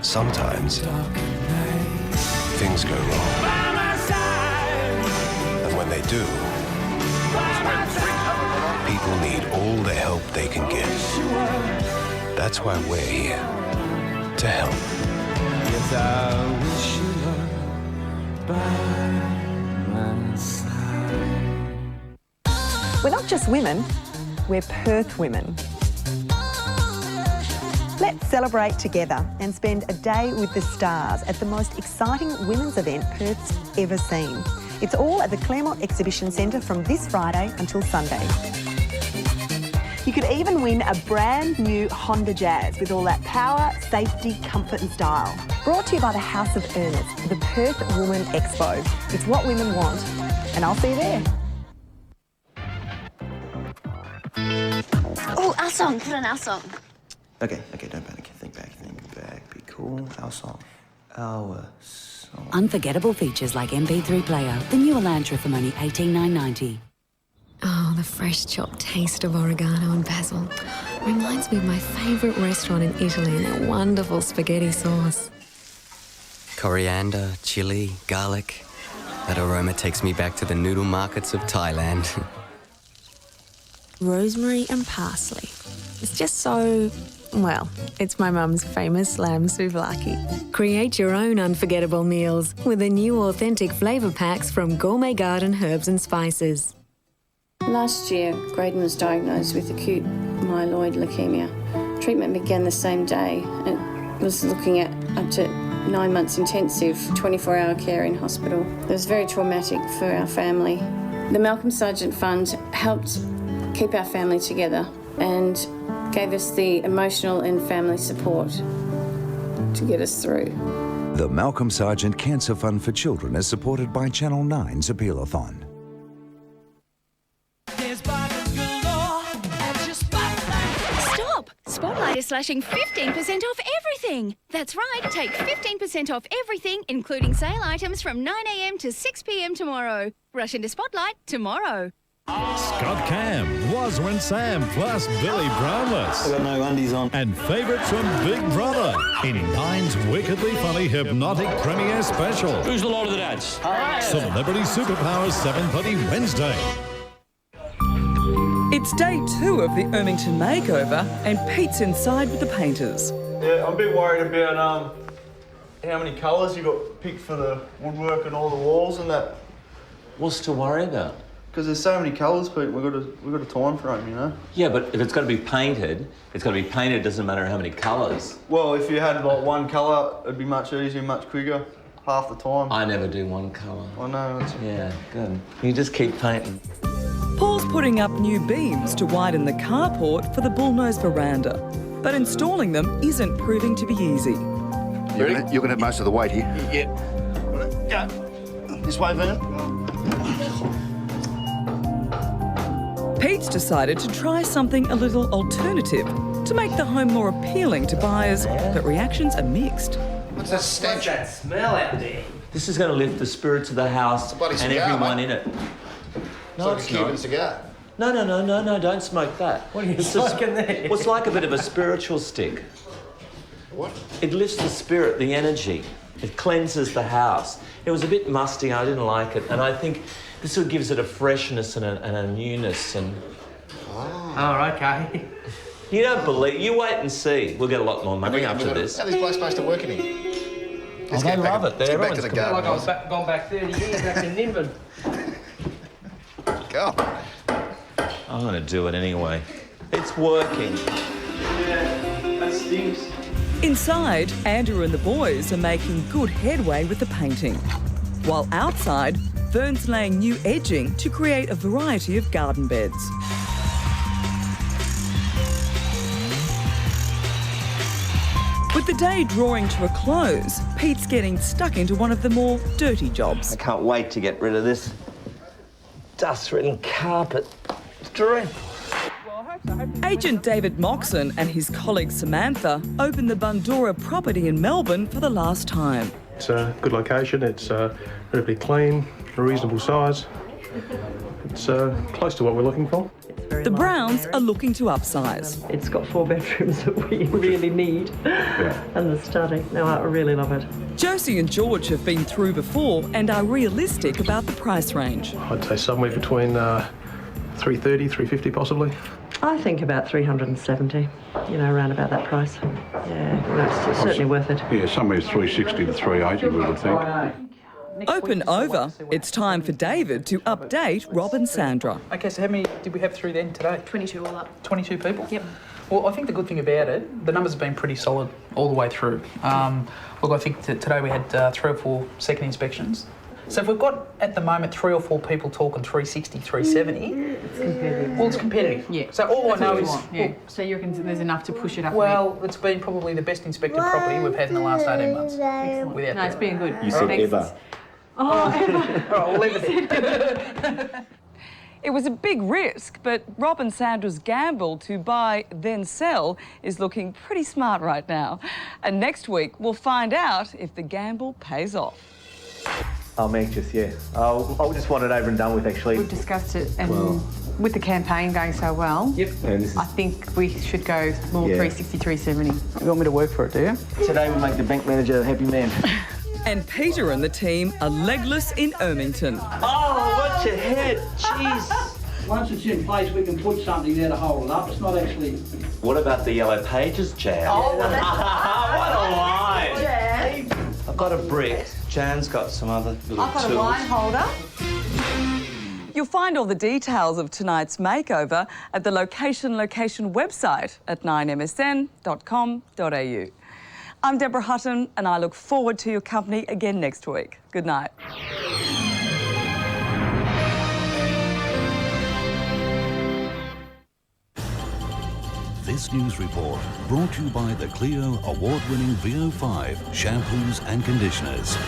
Speaker 19: Sometimes things go wrong. And when they do, people need all the help they can get. That's why we're here to help.
Speaker 20: Yes, I wish you were by my side.
Speaker 21: We're not just women, we're Perth women. Let's celebrate together and spend a day with the stars at the most exciting women's event Perth's ever seen. It's all at the Claremont Exhibition Centre from this Friday until Sunday. You could even win a brand new Honda Jazz with all that power, safety, comfort and style. Brought to you by the House of Ernest, the Perth Woman Expo. It's what women want, and I'll see you there.
Speaker 10: Oh, our song. Put on our song.
Speaker 8: Okay, don't panic. Think back. Be cool. Our song.
Speaker 2: Unforgettable features like MP3 player, the new Elantra from only $18,990.
Speaker 22: Oh, the fresh chopped taste of oregano and basil. Reminds me of my favourite restaurant in Italy and their wonderful spaghetti sauce.
Speaker 4: Coriander, chili, garlic. That aroma takes me back to the noodle markets of Thailand.
Speaker 22: Rosemary and parsley. It's just so... well, it's my mum's famous lamb souvlaki. Create your own unforgettable meals with the new authentic flavour packs from Gourmet Garden Herbs and Spices.
Speaker 26: Last year, Graydon was diagnosed with acute myeloid leukemia. Treatment began the same day and was looking at up to 9 months intensive 24-hour care in hospital. It was very traumatic for our family. The Malcolm Sargent Fund helped keep our family together and gave us the emotional and family support to get us through.
Speaker 28: The Malcolm Sargent Cancer Fund for Children is supported by Channel 9's Appeal-a-thon.
Speaker 30: Stop! Spotlight is slashing 15% off everything. That's right, take 15% off everything, including sale items from 9 a.m. to 6 p.m. tomorrow. Rush into Spotlight tomorrow.
Speaker 2: Scott Cam, Wazza and Sam, plus Billy Brownless.
Speaker 8: I got no undies on.
Speaker 2: And favourites from Big Brother in Nine's wickedly funny hypnotic premiere special.
Speaker 9: Who's the lot of the dads?
Speaker 2: Celebrity Superpowers, 7:30 Wednesday.
Speaker 23: It's day 2 of the Ermington makeover, and Pete's inside with the painters.
Speaker 31: Yeah, I'm a bit worried about how many colours you got picked for the woodwork and all the walls and that.
Speaker 9: What's to worry about?
Speaker 31: Because there's so many colours, Pete. We've got a time frame, you know.
Speaker 9: Yeah, but if it's got to be painted, it's got to be painted. Doesn't matter how many colours.
Speaker 31: Well, if you had like one colour, it'd be much easier, much quicker, half the time.
Speaker 9: I never do one colour.
Speaker 31: I know.
Speaker 9: Yeah, good. You just keep painting.
Speaker 23: Paul's putting up new beams to widen the carport for the bullnose veranda, but installing them isn't proving to be easy.
Speaker 6: You're going to have most of the weight here.
Speaker 31: Yeah. Go. This way, Vernon.
Speaker 23: Pete's decided to try something a little alternative to make the home more appealing to buyers, but reactions are mixed.
Speaker 15: What's that stench?
Speaker 9: What's that smell out there? This is going to lift the spirits of the house and everyone in it. No,
Speaker 15: it's like a Cuban cigar.
Speaker 9: No, don't smoke that.
Speaker 15: What are you smoking there?
Speaker 9: What's like a bit of a spiritual stick?
Speaker 15: What?
Speaker 9: It lifts the spirit, the energy. It cleanses the house. It was a bit musty, I didn't like it, and I think this sort of gives it a freshness and a newness and...
Speaker 31: Oh, okay.
Speaker 9: You don't believe... You wait and see. We'll get a lot more money after this.
Speaker 15: How are these blokes supposed to work in here?
Speaker 9: Oh, they love it.
Speaker 15: Let's get back to the garden.
Speaker 31: Like I was gone back 30 years back in Nimbin.
Speaker 15: Go.
Speaker 9: I'm going to do it anyway. It's working.
Speaker 31: Yeah, that stinks.
Speaker 23: Inside, Andrew and the boys are making good headway with the painting, while outside, Vern's laying new edging to create a variety of garden beds. With the day drawing to a close, Pete's getting stuck into one of the more dirty jobs.
Speaker 9: I can't wait to get rid of this dust-ridden carpet.
Speaker 31: dreadful.
Speaker 23: Agent David Moxon and his colleague Samantha opened the Bundora property in Melbourne for the last time.
Speaker 3: It's a good location, it's relatively clean, a reasonable size. It's close to what we're looking for.
Speaker 23: The Browns are looking to upsize.
Speaker 5: It's got 4 bedrooms that we really need, and the study. No, I really love it.
Speaker 23: Josie and George have been through before and are realistic about the price range.
Speaker 3: I'd say somewhere between 330, 350 possibly.
Speaker 5: I think about 370, around about that price. Yeah, it's certainly worth it.
Speaker 7: Yeah, somewhere 360 to 380 we would think.
Speaker 23: Open over. It's time for David to update Rob and Sandra.
Speaker 11: Okay, so how many did we have through then today?
Speaker 12: 22 all up.
Speaker 11: 22 people?
Speaker 12: Yep.
Speaker 11: Well, I think the good thing about it, the numbers have been pretty solid all the way through. Look, I think today we had 3 or 4 second inspections. So if we've got, at the moment, 3 or 4 people talking 360, 370...
Speaker 12: It's competitive.
Speaker 11: Well, it's competitive.
Speaker 12: Yeah.
Speaker 11: So all I know is...
Speaker 12: Yeah. So you reckon there's enough to push it up?
Speaker 11: Well, it's been probably the best inspected property we've had in the last 18 months.
Speaker 12: Excellent. No, it's been good.
Speaker 7: You said ever.
Speaker 12: Oh, ever.
Speaker 11: All right, we'll leave it there.
Speaker 23: It was a big risk, but Rob and Sandra's gamble to buy, then sell is looking pretty smart right now. And next week, we'll find out if the gamble pays off.
Speaker 13: I'm anxious, yeah. I just want it over and done with, actually.
Speaker 12: We've discussed it, and with the campaign going so well, I think we should go more 360, 370.
Speaker 11: You want me to work for it, do you?
Speaker 13: Today we'll make the bank manager a happy man.
Speaker 23: And Peter and the team are legless in Ermington.
Speaker 13: Oh, what's your head? Jeez.
Speaker 14: Once it's in place, we can put something there to hold it up. It's not actually...
Speaker 9: What about the yellow pages, Jan?
Speaker 13: Oh,
Speaker 9: what a line!
Speaker 12: Jan.
Speaker 9: I've got a brick. Jan's got some other little
Speaker 12: I've got
Speaker 9: tools.
Speaker 12: a wine holder.
Speaker 23: You'll find all the details of tonight's makeover at the Location website at 9msn.com.au. I'm Deborah Hutton, and I look forward to your company again next week. Good night.
Speaker 16: This news report brought to you by the Clio award-winning VO5 shampoos and conditioners.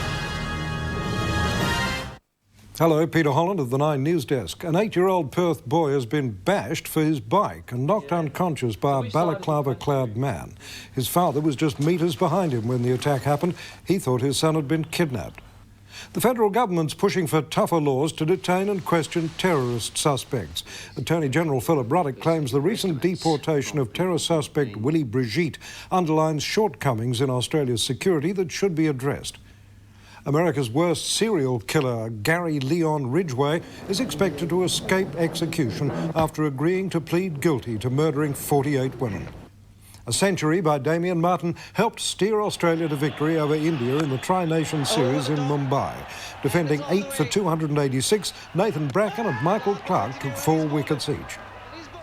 Speaker 17: Hello, Peter Holland of the 9 News Desk. An 8-year-old Perth boy has been bashed for his bike and knocked unconscious by a balaclava-clad man. His father was just metres behind him when the attack happened. He thought his son had been kidnapped. The federal government's pushing for tougher laws to detain and question terrorist suspects. Attorney General Philip Ruddock claims the recent deportation of terror suspect Willie Brigitte underlines shortcomings in Australia's security that should be addressed. America's worst serial killer, Gary Leon Ridgway, is expected to escape execution after agreeing to plead guilty to murdering 48 women. A Century by Damien Martin helped steer Australia to victory over India in the Tri-Nation Series in Mumbai. Defending 8 for 286, Nathan Bracken and Michael Clark took 4 wickets each.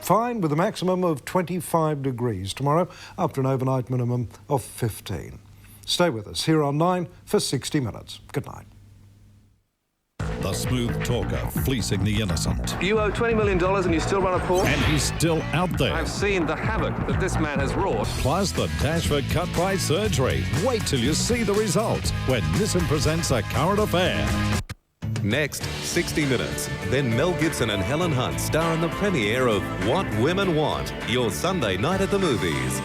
Speaker 17: Fine with a maximum of 25 degrees tomorrow, after an overnight minimum of 15. Stay with us here on 9 for 60 minutes. Good night.
Speaker 2: The smooth talker fleecing the innocent.
Speaker 18: You owe $20 million and you still run a Porsche?
Speaker 2: And he's still out there.
Speaker 18: I've seen the havoc that this man has wrought.
Speaker 2: Plus the dash for cut-price surgery. Wait till you see the results when Nissan presents A Current Affair.
Speaker 1: Next, 60 Minutes. Then Mel Gibson and Helen Hunt star in the premiere of What Women Want, your Sunday night at the movies.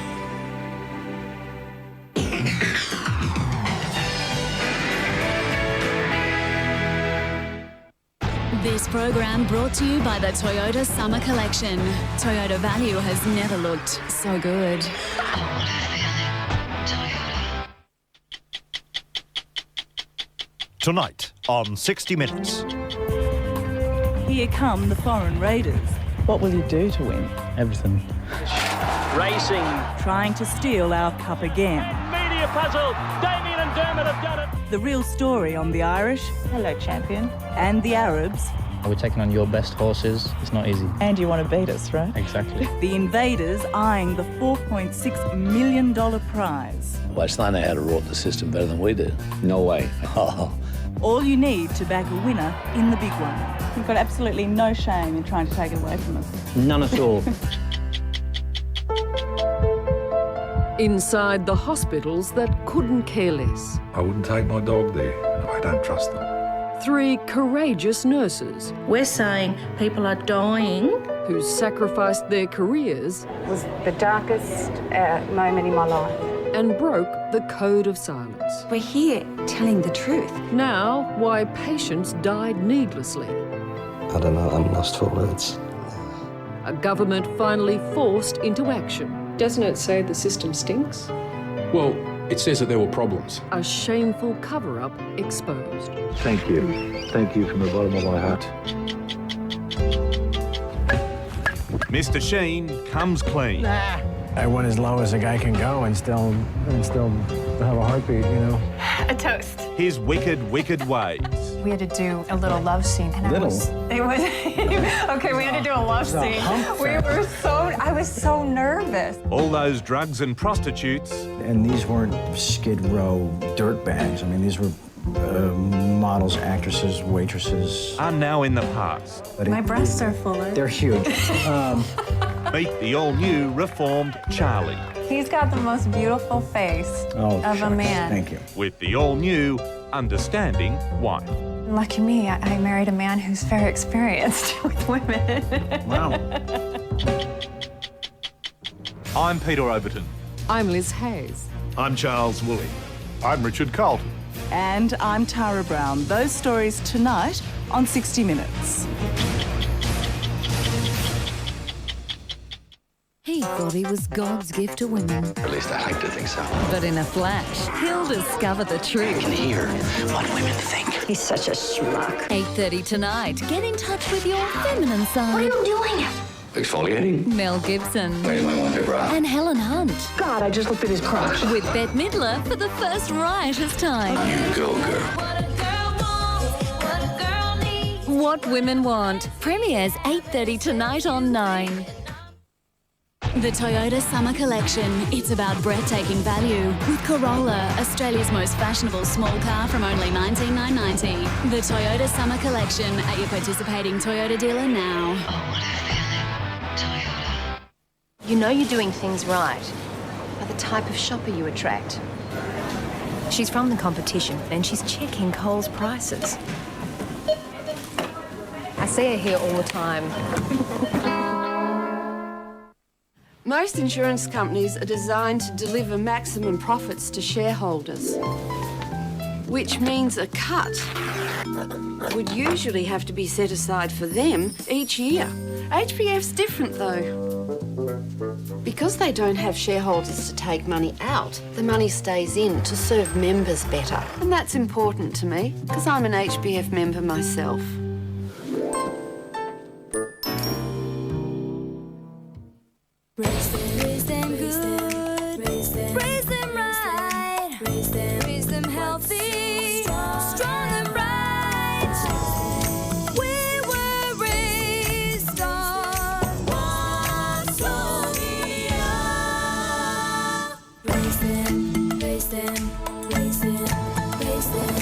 Speaker 24: This program brought to you by the Toyota Summer Collection. Toyota value has never looked so good.
Speaker 25: Tonight on 60 Minutes.
Speaker 23: Here come the foreign raiders. What will you do to win?
Speaker 25: Everything.
Speaker 18: Racing.
Speaker 23: Trying to steal our cup again.
Speaker 18: Media puzzle. Damien and Dermot have done it.
Speaker 23: The real story on the Irish, hello champion, and the Arabs.
Speaker 27: We're taking on your best horses. It's not easy.
Speaker 23: And you want to beat us, right?
Speaker 27: Exactly.
Speaker 23: The invaders eyeing the $4.6 million prize.
Speaker 25: Well, they know how to rot the system better than we do.
Speaker 27: No way.
Speaker 23: All you need to back a winner in the big one. You've got absolutely no shame in trying to take it away from us.
Speaker 27: None at all.
Speaker 32: Inside the hospitals that couldn't care less.
Speaker 25: I wouldn't take my dog there. I don't trust them.
Speaker 32: 3 courageous nurses.
Speaker 26: We're saying people are dying
Speaker 32: who sacrificed their careers.
Speaker 4: It was the darkest moment in my life.
Speaker 32: And broke the code of silence.
Speaker 6: We're here telling the truth.
Speaker 32: Now, why patients died needlessly.
Speaker 8: I don't know, I'm lost for words.
Speaker 32: A government finally forced into action. Doesn't it say the system stinks?
Speaker 10: Well, it says that there were problems.
Speaker 32: A shameful cover-up exposed.
Speaker 8: Thank you. Thank you from the bottom of my heart.
Speaker 15: Mr. Sheen comes clean.
Speaker 19: I went as low as a guy can go and still have a heartbeat, you know.
Speaker 20: A toast.
Speaker 15: His wicked ways.
Speaker 20: We had to do a little love scene. And
Speaker 8: Little?
Speaker 20: It was okay, we had to do a love scene. I was so nervous.
Speaker 15: All those drugs and prostitutes.
Speaker 19: And these weren't Skid Row dirtbags. I mean, these were models, actresses, waitresses.
Speaker 15: Are now in the past.
Speaker 20: My breasts are fuller.
Speaker 19: They're huge.
Speaker 15: Meet the all-new reformed Charlie.
Speaker 20: He's got the most beautiful face of a man.
Speaker 19: Thank you.
Speaker 15: With the all-new understanding wife.
Speaker 20: Lucky me, I married a man who's very experienced with women.
Speaker 19: Wow.
Speaker 15: I'm Peter Overton.
Speaker 32: I'm Liz Hayes.
Speaker 25: I'm Charles Woolley. I'm Richard Carlton.
Speaker 23: And I'm Tara Brown. Those stories tonight on 60 Minutes.
Speaker 24: He thought he was God's gift to women.
Speaker 25: At least I like to think so.
Speaker 24: But in a flash, he'll discover the truth.
Speaker 25: I can hear what women think.
Speaker 6: He's such a schmuck.
Speaker 24: 8:30 tonight. Get in touch with your feminine side.
Speaker 6: What are you doing?
Speaker 25: Exfoliating?
Speaker 24: Mel Gibson.
Speaker 25: Where's my one paper out?
Speaker 24: And Helen Hunt.
Speaker 6: God, I just looked at his crotch.
Speaker 24: With Bette Midler for the first riotous time.
Speaker 25: You go, girl.
Speaker 24: What Women Want. Premieres 8:30 tonight on 9. The Toyota Summer Collection. It's about breathtaking value with Corolla, Australia's most fashionable small car from only $19,990. The Toyota Summer Collection at your participating Toyota dealer now.
Speaker 6: Oh, what a feeling. Toyota. You know you're doing things right by the type of shopper you attract. She's from the competition and she's checking Coles prices. I see her here all the time.
Speaker 32: Most insurance companies are designed to deliver maximum profits to shareholders, which means a cut would usually have to be set aside for them each year. HBF's different though. Because they don't have shareholders to take money out, the money stays in to serve members better. And that's important to me, because I'm an HBF member myself.
Speaker 24: Raise them good, raise them right, raise them healthy, strong and bright. We were raised on Australia. Raise them, raise them, raise them, raise them.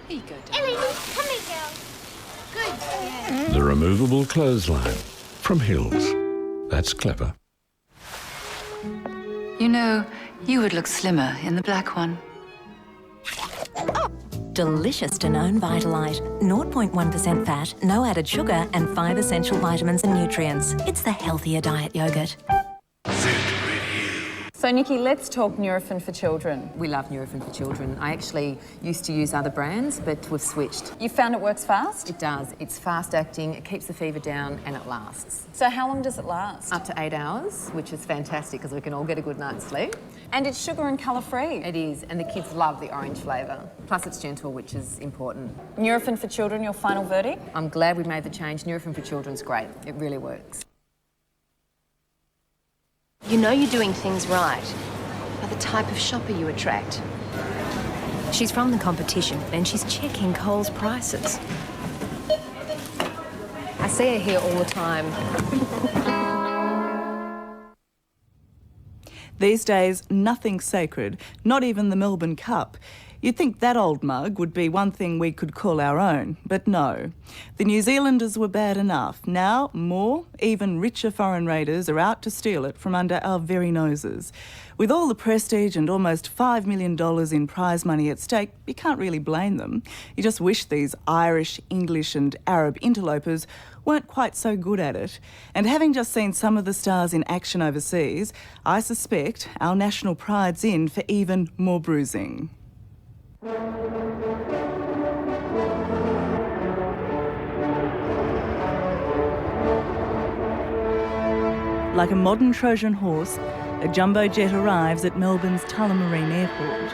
Speaker 24: Here you go,
Speaker 21: Ellie, come here, girl. Good. Yeah.
Speaker 25: The removable clothesline from Hills. That's clever.
Speaker 24: You know, you would look slimmer in the black one.
Speaker 6: Delicious Danone Vitalite. 0.1% fat, no added sugar, and 5 essential vitamins and nutrients. It's the healthier diet yogurt.
Speaker 22: So, Nikki, let's talk Nurofen for children. We love Nurofen for children. I actually used to use other brands, but we've switched. You found it works fast? It does. It's fast acting, it keeps the fever down, and it lasts. So how long does it last? Up to 8 hours, which is fantastic because we can all get a good night's sleep. And it's sugar and colour-free. It is, and the kids love the orange flavour. Plus it's gentle, which is important. Nurofen for children, your final verdict? I'm glad we made the change. Nurofen for children's great. It really works.
Speaker 6: You know you're doing things right by the type of shopper you attract. She's from the competition and she's checking Coles prices. I see her here all the time.
Speaker 23: These days, nothing's sacred, not even the Melbourne Cup.
Speaker 3: You'd think that old mug would be one thing we could call our own, but no. The New Zealanders were bad enough. Now, more, even richer foreign raiders are out to steal it from under our very noses. With all the prestige and almost $5 million in prize money at stake, you can't really blame them. You just wish these Irish, English and Arab interlopers weren't quite so good at it. And having just seen some of the stars in action overseas, I suspect our national pride's in for even more bruising. Like a modern Trojan horse, a jumbo jet arrives at Melbourne's Tullamarine Airport.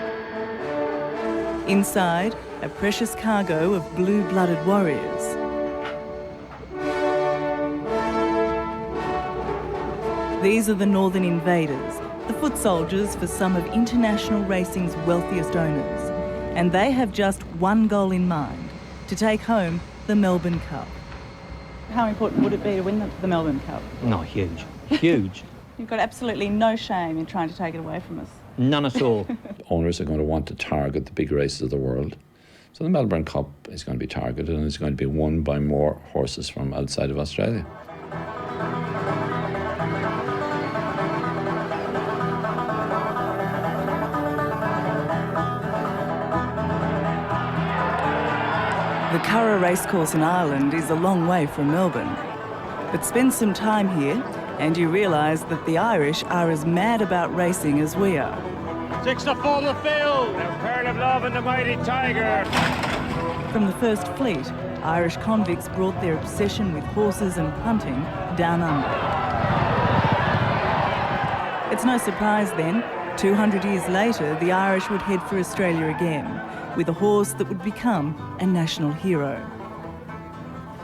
Speaker 3: Inside, a precious cargo of blue-blooded warriors. These are the Northern Invaders, the foot soldiers for some of international racing's wealthiest owners. And they have just one goal in mind, to take home the Melbourne Cup. How important would it be to win the Melbourne Cup?
Speaker 5: No, huge. Huge.
Speaker 3: You've got absolutely no shame in trying to take it away from us.
Speaker 5: None at all.
Speaker 7: Owners are going to want to target the big races of the world. So the Melbourne Cup is going to be targeted and it's going to be won by more horses from outside of Australia.
Speaker 3: The Curragh Racecourse in Ireland is a long way from Melbourne. But spend some time here and you realise that the Irish are as mad about racing as we are.
Speaker 18: 6 to 4 the field. Now Pearl of Love and the Mighty Tiger.
Speaker 3: From the First Fleet, Irish convicts brought their obsession with horses and punting down under. It's no surprise then, 200 years later, the Irish would head for Australia again, with a horse that would become a national hero.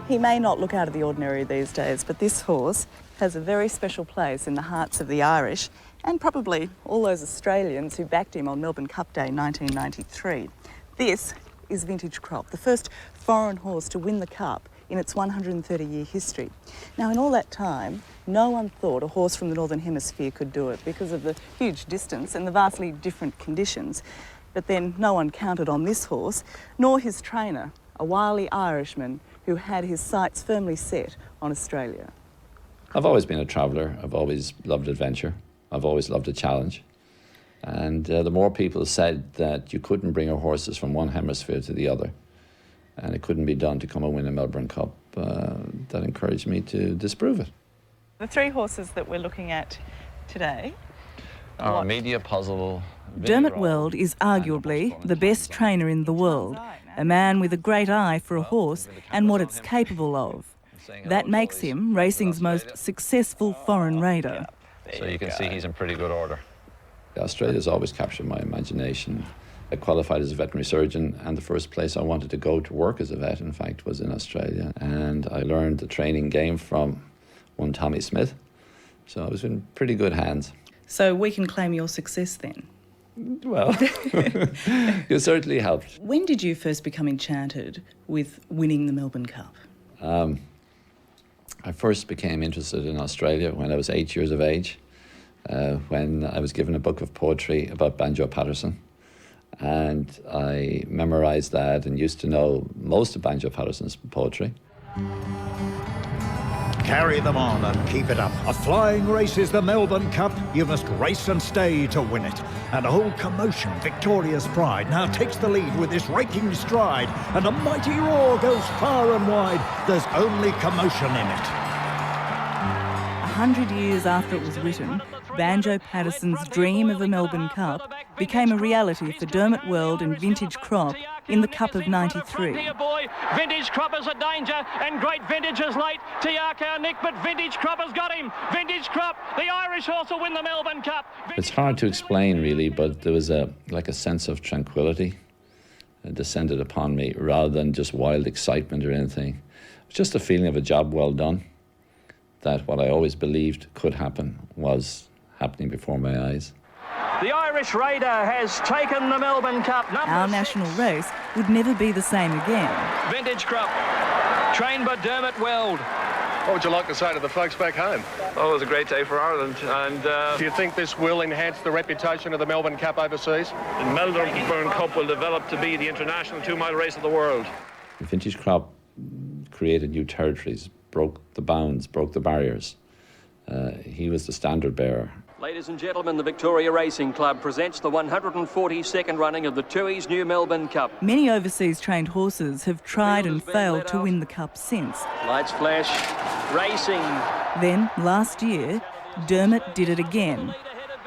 Speaker 3: He may not look out of the ordinary these days, but this horse has a very special place in the hearts of the Irish and probably all those Australians who backed him on Melbourne Cup Day 1993. This is Vintage Crop, the first foreign horse to win the Cup in its 130-year history. Now, in all that time, no one thought a horse from the Northern Hemisphere could do it because of the huge distance and the vastly different conditions. But then no one counted on this horse, nor his trainer, a wily Irishman who had his sights firmly set on Australia.
Speaker 7: I've always been a traveller. I've always loved adventure. I've always loved a challenge. And the more people said that you couldn't bring your horses from one hemisphere to the other, and it couldn't be done to come and win a Melbourne Cup, that encouraged me to disprove it.
Speaker 3: The three horses that we're looking at today
Speaker 7: Our media puzzle.
Speaker 3: Dermot Weld is arguably the best trainer in the world, a man with a great eye for a horse and what it's capable of. That makes him racing's most successful foreign raider.
Speaker 7: So you can see he's in pretty good order. Australia's always captured my imagination. I qualified as a veterinary surgeon, and the first place I wanted to go to work as a vet, in fact, was in Australia. And I learned the training game from one Tommy Smith, so I was in pretty good hands.
Speaker 3: So we can claim your success then?
Speaker 7: Well, you certainly helped.
Speaker 3: When did you first become enchanted with winning the Melbourne Cup?
Speaker 7: I first became interested in Australia when I was 8 years of age, when I was given a book of poetry about Banjo Patterson. And I memorised that and used to know most of Banjo Patterson's poetry.
Speaker 9: Carry them on and keep it up. A flying race is the Melbourne Cup. You must race and stay to win it. And a whole commotion, Victoria's pride, now takes the lead with this raking stride. And a mighty roar goes far and wide. There's only commotion in it.
Speaker 3: 100 years after it was written, Banjo Patterson's dream of a Melbourne Cup became a reality for Dermot Weld and Vintage Crop in the Cup of '93.
Speaker 18: Vintage Crop is a danger, and Great Vintage is late. Tiako Nick, but Vintage Crop has got him. Vintage Crop, the Irish horse will win the Melbourne Cup.
Speaker 7: It's hard to explain, really, but there was a sense of tranquility that descended upon me rather than just wild excitement or anything. It was just a feeling of a job well done, that what I always believed could happen was happening before my eyes.
Speaker 18: The Irish Raider has taken the Melbourne Cup.
Speaker 3: Our national race would never be the same again.
Speaker 18: Vintage Crop, trained by Dermot Weld.
Speaker 1: What would you like to say to the folks back home?
Speaker 2: Oh, it was a great day for Ireland, and
Speaker 1: do you think this will enhance the reputation of the Melbourne Cup overseas?
Speaker 2: The Melbourne Cup will develop to be the international 2-mile race of the world.
Speaker 7: The vintage crop created new territories, broke the bounds, broke the barriers. He was the standard bearer.
Speaker 18: Ladies and gentlemen, the Victoria Racing Club presents the 142nd running of the Tui's New Melbourne Cup.
Speaker 3: Many overseas trained horses have tried and failed to win the Cup since.
Speaker 18: Lights flash, racing.
Speaker 3: Then, last year, Dermot did it again.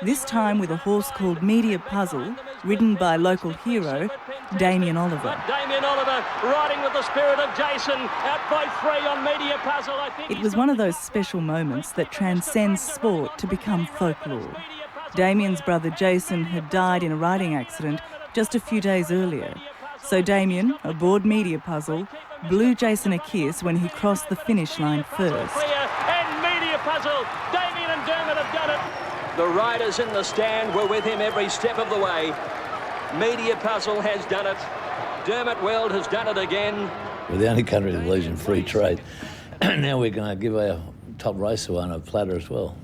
Speaker 3: This time with a horse called Media Puzzle, ridden by local hero Damien Oliver.
Speaker 18: Damien Oliver riding with the spirit of Jason, out by 3 on Media Puzzle. I think
Speaker 3: it was one of those special moments that transcends sport to become folklore. Damien's brother Jason had died in a riding accident just a few days earlier. So Damien, aboard Media Puzzle, blew Jason a kiss when he crossed the finish line first.
Speaker 18: And Media Puzzle, Damien and Dermot have done it. The riders in the stand were with him every step of the way. Media Puzzle has done it. Dermot Weld has done it again.
Speaker 11: We're the only country that believes in free trade. Now we're going to give our top racer on a platter as well.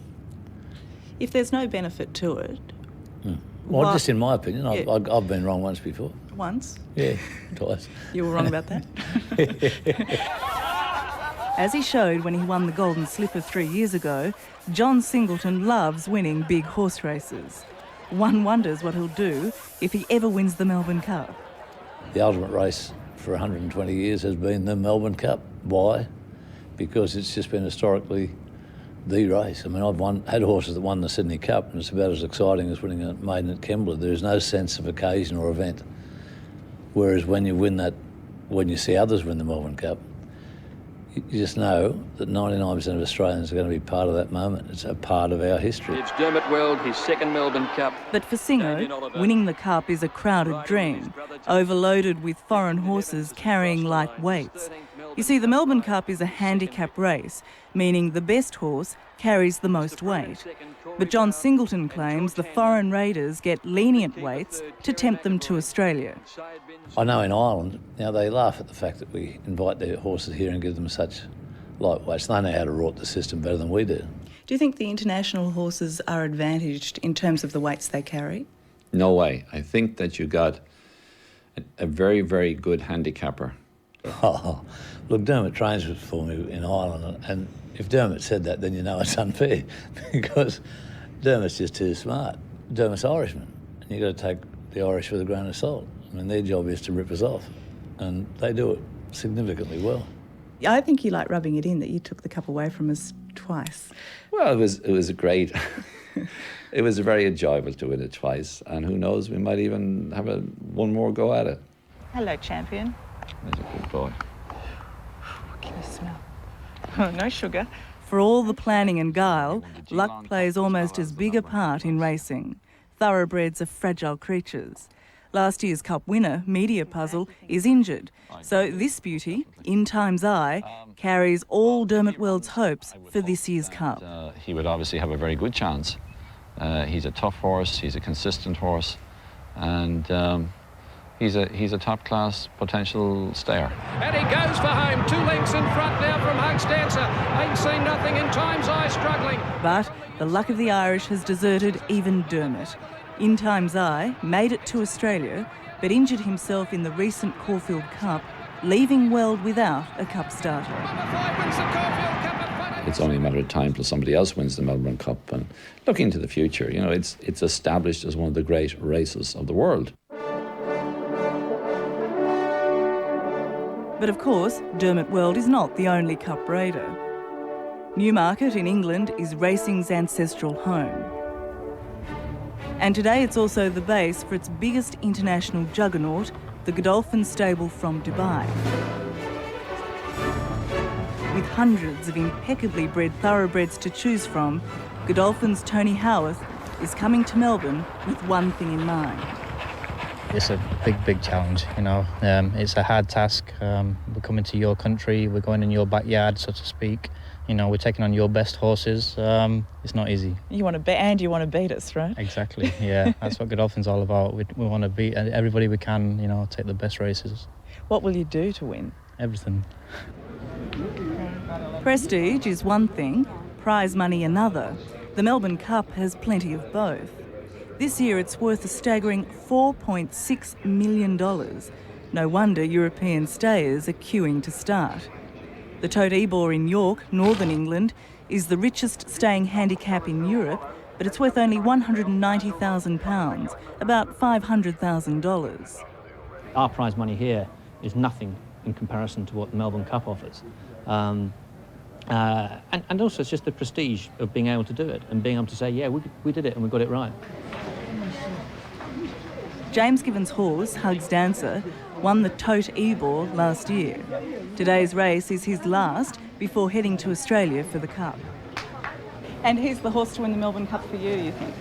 Speaker 3: If there's no benefit to it...
Speaker 11: Well, just in my opinion.
Speaker 3: Yeah.
Speaker 11: I've been wrong once before.
Speaker 3: Once?
Speaker 11: Yeah, twice.
Speaker 3: You were wrong about that? As he showed when he won the Golden Slipper 3 years ago, John Singleton loves winning big horse races. One wonders what he'll do if he ever wins the Melbourne Cup.
Speaker 11: The ultimate race for 120 years has been the Melbourne Cup. Why? Because it's just been historically the race. I mean, I've had horses that won the Sydney Cup, and it's about as exciting as winning a maiden at Kembla. There's no sense of occasion or event. Whereas when you win that, when you see others win the Melbourne Cup, you just know that 99% of Australians are going to be part of that moment. It's a part of our history.
Speaker 18: It's Dermot Weld, his second Melbourne Cup.
Speaker 3: But for Singo, winning the Cup is a crowded dream, overloaded with foreign horses carrying light weights. You see, the Melbourne Cup is a handicap race, meaning the best horse carries the most weight. But John Singleton claims the foreign raiders get lenient weights to tempt them to Australia.
Speaker 11: I know in Ireland, now they laugh at the fact that we invite their horses here and give them such light weights. They know how to rort the system better than we do.
Speaker 3: Do you think the international horses are advantaged in terms of the weights they carry?
Speaker 7: No way. I think that you got a very, very good handicapper.
Speaker 11: Oh, look, Dermot trains for me in Ireland, and if Dermot said that, then you know it's unfair, because Dermot's just too smart. Dermot's Irishman, and you've got to take the Irish with a grain of salt. I mean, their job is to rip us off, and they do it significantly well.
Speaker 3: I think you like rubbing it in that you took the cup away from us twice.
Speaker 7: Well, it was a great... It was very enjoyable to win it twice, and who knows, we might even have one more go at it.
Speaker 3: Hello, champion.
Speaker 7: He's a good boy.
Speaker 3: Give me a smell. Oh, no sugar. For all the planning and guile, luck plays almost as big a part in racing. Thoroughbreds are fragile creatures. Last year's Cup winner, Media Puzzle, is injured. So this beauty, In Time's Eye, carries all Dermot Weld's hopes for this year's Cup.
Speaker 7: He would obviously have a very good chance. He's a tough horse, he's a consistent horse, and he's a top-class potential stayer.
Speaker 18: And he goes for home, 2 lengths in front now from Hugs Dancer. Ain't seen nothing in Time's Eye struggling.
Speaker 3: But the luck of the Irish has deserted even Dermot. In Time's Eye made it to Australia, but injured himself in the recent Caulfield Cup, leaving Weld without a Cup starter.
Speaker 7: It's only a matter of time till somebody else wins the Melbourne Cup. And looking to the future, you know, it's established as one of the great races of the world.
Speaker 3: But of course, Dermot Weld is not the only Cup raider. Newmarket in England is racing's ancestral home. And today it's also the base for its biggest international juggernaut, the Godolphin stable from Dubai. With hundreds of impeccably bred thoroughbreds to choose from, Godolphin's Tony Howarth is coming to Melbourne with one thing in mind.
Speaker 12: It's a big challenge, you know. It's a hard task. We're coming to your country, we're going in your backyard, so to speak. You know, we're taking on your best horses. It's not easy.
Speaker 3: You want to beat us, right?
Speaker 12: Exactly, yeah. That's what Godolphin's all about. We want to beat everybody we can, you know, take the best races.
Speaker 3: What will you do to win?
Speaker 12: Everything.
Speaker 3: Prestige is one thing, prize money another. The Melbourne Cup has plenty of both. This year it's worth a staggering $4.6 million. No wonder European stayers are queuing to start. The Tote Ebor in York, northern England, is the richest staying handicap in Europe, but it's worth only £190,000, about $500,000.
Speaker 5: Our prize money here is nothing in comparison to what the Melbourne Cup offers. And also it's just the prestige of being able to do it and being able to say, yeah, we did it and we got it right.
Speaker 3: James Given's horse, Hugs Dancer, won the Tote Ebor last year. Today's race is his last before heading to Australia for the Cup. And he's the horse to win the Melbourne Cup for you think?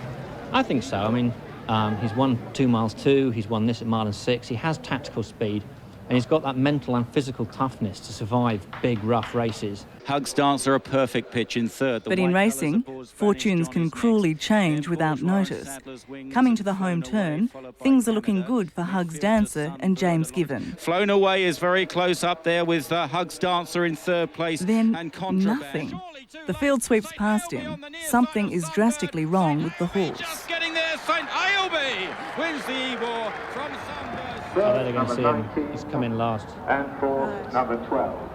Speaker 5: I think so. I mean, he's won 2 miles 2, he's won this at mile and 6, he has tactical speed, and he's got that mental and physical toughness to survive big, rough races.
Speaker 4: Hugs Dancer a perfect pitch in third.
Speaker 3: But in racing, fortunes can cruelly change without notice. Coming to the home turn, things are looking good for Hugs Dancer and James Given.
Speaker 4: Flown Away is very close up there with Hugs Dancer in third place.
Speaker 3: Then
Speaker 4: and
Speaker 3: nothing. The field sweeps past him. Something is drastically wrong with the horse.
Speaker 4: Just getting there, St. Ailby wins the Ebor from Sunburst.
Speaker 5: I don't think I can see him. He's come in last.
Speaker 10: And for number 12.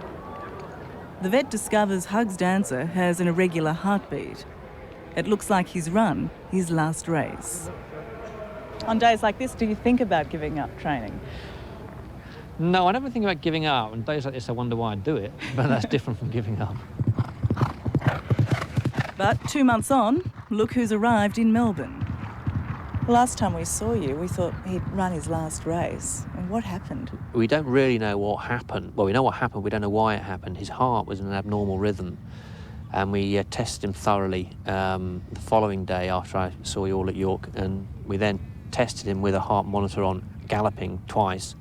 Speaker 3: The vet discovers Hugs Dancer has an irregular heartbeat. It looks like he's run his last race. On days like this, do you think about giving up training?
Speaker 5: No, I never think about giving up. On days like this, I wonder why I do it, but that's different from giving up.
Speaker 3: But 2 months on, look who's arrived in Melbourne. Last time we saw you, we thought he'd run his last race. And what happened?
Speaker 5: We don't really know what happened. Well, we know what happened, we don't know why it happened. His heart was in an abnormal rhythm. And we tested him thoroughly the following day after I saw you all at York. And we then tested him with a heart monitor on, galloping twice.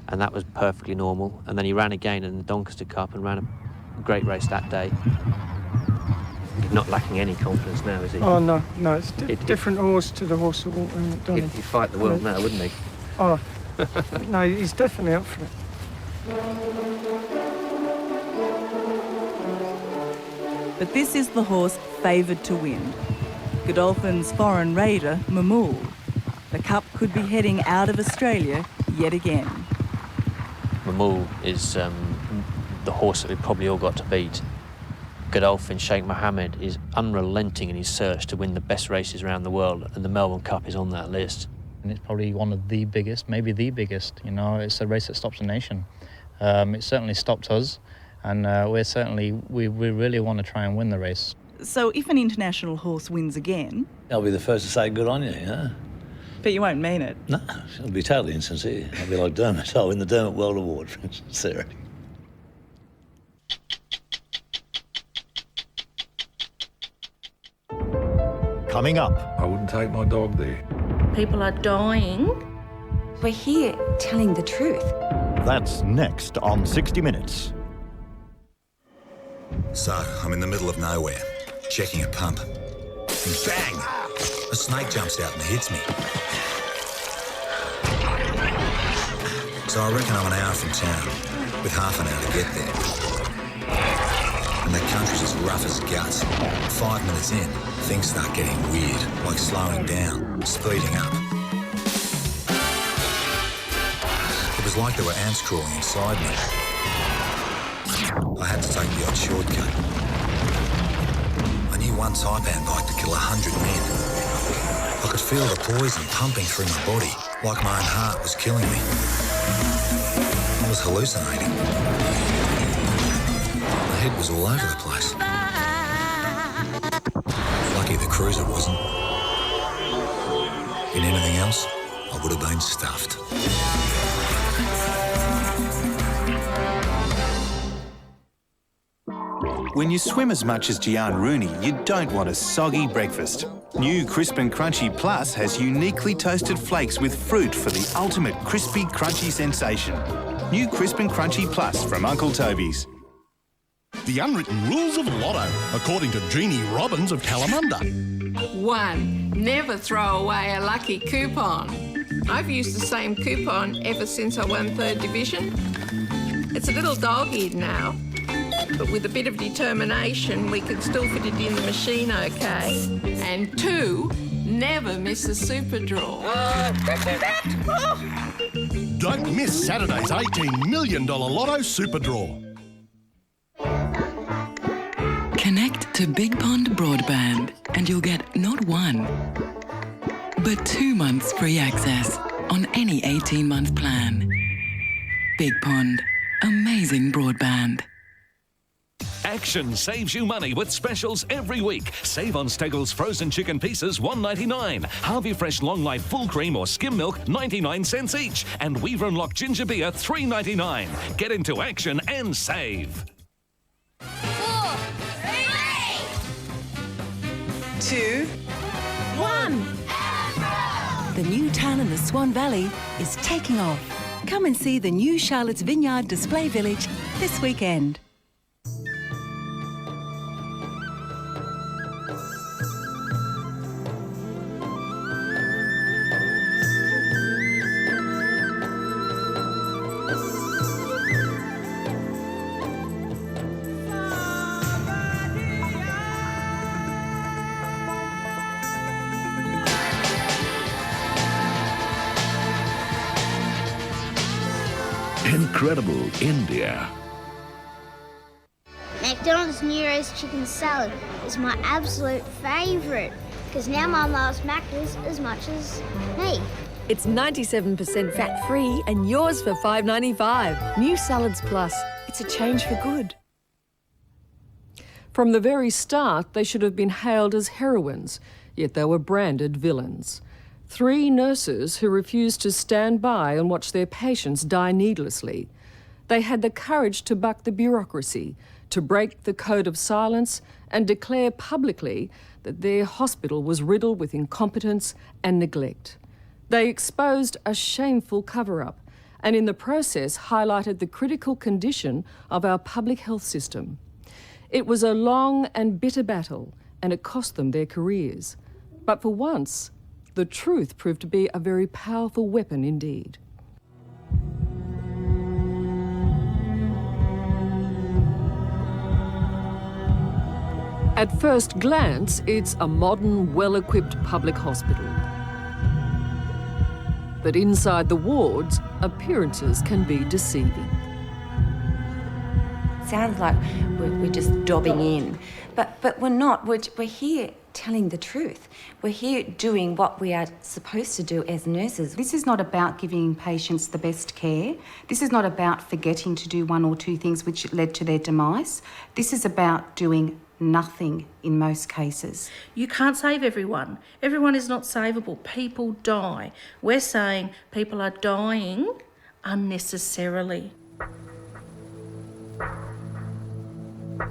Speaker 5: And that was perfectly normal. And then he ran again in the Doncaster Cup and ran a great race that day. Not lacking any confidence now, is he?
Speaker 13: Oh, no, it's different horse to the horse that walked around at Donny.
Speaker 5: He'd fight the world now, wouldn't he?
Speaker 13: Oh, no, he's definitely up for it.
Speaker 3: But this is the horse favoured to win. Godolphin's foreign raider, Mamool. The Cup could be heading out of Australia yet again.
Speaker 5: Mamool is the horse that we've probably all got to beat. Godolphin, Sheikh Mohammed, is unrelenting in his search to win the best races around the world, and the Melbourne Cup is on that list.
Speaker 12: And it's probably one of the biggest, maybe the biggest. You know, it's a race that stops a nation. It certainly stopped us, and we really want to try and win the race.
Speaker 3: So if an international horse wins again...
Speaker 11: I'll be the first to say good on you, you know.
Speaker 3: But you won't mean it.
Speaker 11: No, it'll be totally insincere. I'll be like Dermot. I'll win the Dermot World Award for sincerity.
Speaker 9: Coming up.
Speaker 25: I wouldn't take my dog there.
Speaker 14: People are dying.
Speaker 22: We're here telling the truth.
Speaker 9: That's next on 60 Minutes.
Speaker 16: So, I'm in the middle of nowhere, checking a pump. And bang! A snake jumps out and hits me. So I reckon I'm an hour from town, with half an hour to get there. And the country's as rough as guts. 5 minutes in, things start getting weird, like slowing down, speeding up. It was like there were ants crawling inside me. I had to take the odd shortcut. I knew one taipan bike to kill 100 men. I could feel the poison pumping through my body, like my own heart was killing me. I was hallucinating. My head was all over the place. Lucky the cruiser wasn't. In anything else, I would have been stuffed.
Speaker 17: When you swim as much as Gian Rooney, you don't want a soggy breakfast. New Crisp and Crunchy Plus has uniquely toasted flakes with fruit for the ultimate crispy, crunchy sensation. New Crisp and Crunchy Plus from Uncle Toby's.
Speaker 26: The unwritten rules of Lotto, according to Jeannie Robbins of Kalamunda.
Speaker 27: 1. Never throw away a lucky coupon. I've used the same coupon ever since I won 3rd Division. It's a little dog-eared now. But with a bit of determination, we can still fit it in the machine okay. And 2, never miss a super draw.
Speaker 26: Don't miss Saturday's $18 million Lotto Super Draw.
Speaker 6: Connect to Big Pond Broadband and you'll get not 1, but 2 months free access on any 18-month plan. Big Pond. Amazing broadband.
Speaker 8: Action saves you money with specials every week. Save on Steggles frozen chicken pieces $1.99. Harvey Fresh Long Life full cream or skim milk 99 cents each. And Weaver and Lock ginger beer $3.99. Get into action and save.
Speaker 15: 4, 3, 2, 1.
Speaker 19: The new town in the Swan Valley is taking off. Come and see the new Charlotte's Vineyard Display Village this weekend.
Speaker 25: Incredible India.
Speaker 20: McDonald's New Roast Chicken Salad is my absolute favourite because now Mum loves Macca's as much as me.
Speaker 21: It's 97% fat-free and yours for $5.95. New Salads Plus. It's a change for good.
Speaker 23: From the very start, they should have been hailed as heroines, yet they were branded villains. 3 nurses who refused to stand by and watch their patients die needlessly. They had the courage to buck the bureaucracy, to break the code of silence and declare publicly that their hospital was riddled with incompetence and neglect. They exposed a shameful cover-up and in the process highlighted the critical condition of our public health system. It was a long and bitter battle and it cost them their careers. But for once, the truth proved to be a very powerful weapon indeed. At first glance, it's a modern, well-equipped public hospital. But inside the wards, appearances can be deceiving.
Speaker 24: Sounds like we're just dobbing in, but we're not. We're here telling the truth. We're here doing what we are supposed to do as nurses. This is not about giving patients the best care. This is not about forgetting to do 1 or 2 things which led to their demise. This is about doing nothing in most cases.
Speaker 14: You can't save everyone. Everyone is not savable. People die. We're saying people are dying unnecessarily.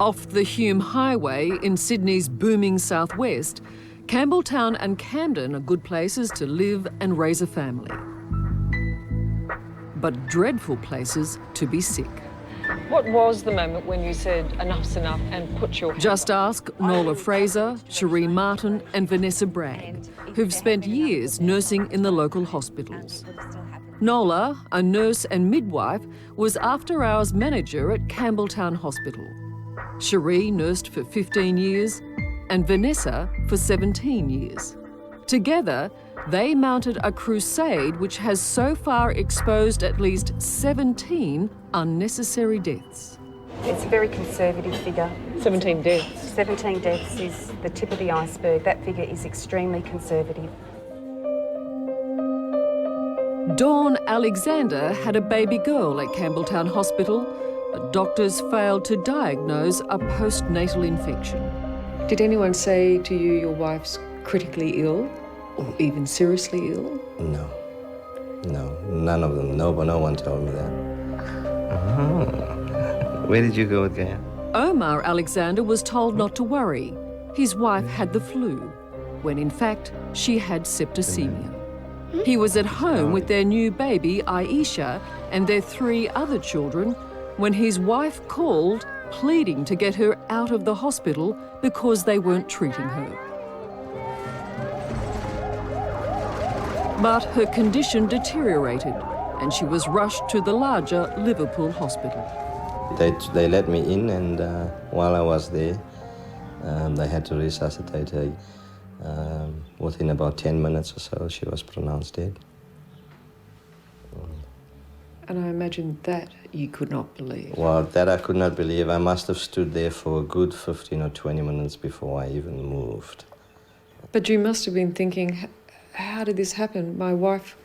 Speaker 23: Off the Hume Highway in Sydney's booming southwest, Campbelltown and Camden are good places to live and raise a family. But dreadful places to be sick. What was the moment when you said enough's enough and put your... Just ask Nola Fraser, Cherie Martin and Vanessa Bragg, who've spent years nursing in the local hospitals. Nola, a nurse and midwife, was after-hours manager at Campbelltown Hospital. Cherie nursed for 15 years and Vanessa for 17 years. Together, they mounted a crusade which has so far exposed at least 17 unnecessary deaths.
Speaker 28: It's a very conservative figure.
Speaker 23: 17 deaths?
Speaker 28: 17 deaths is the tip of the iceberg. That figure is extremely conservative.
Speaker 23: Dawn Alexander had a baby girl at Campbelltown Hospital, but doctors failed to diagnose a postnatal infection. Did anyone say to you your wife's critically ill or even seriously ill?
Speaker 29: No. No, none of them. No one told me that. Where did you go with that?
Speaker 23: Omar Alexander was told not to worry. His wife had the flu, when in fact she had septicemia. He was at home with their new baby, Aisha, and their 3 other children, when his wife called, pleading to get her out of the hospital because they weren't treating her. But her condition deteriorated and she was rushed to the larger Liverpool hospital.
Speaker 29: They let me in, and while I was there, they had to resuscitate her. Within about 10 minutes or so, she was pronounced dead.
Speaker 1: And I imagine that you could not believe.
Speaker 29: Well, that I could not believe. I must have stood there for a good 15 or 20 minutes before I even moved.
Speaker 1: But you must have been thinking, how did this happen? My wife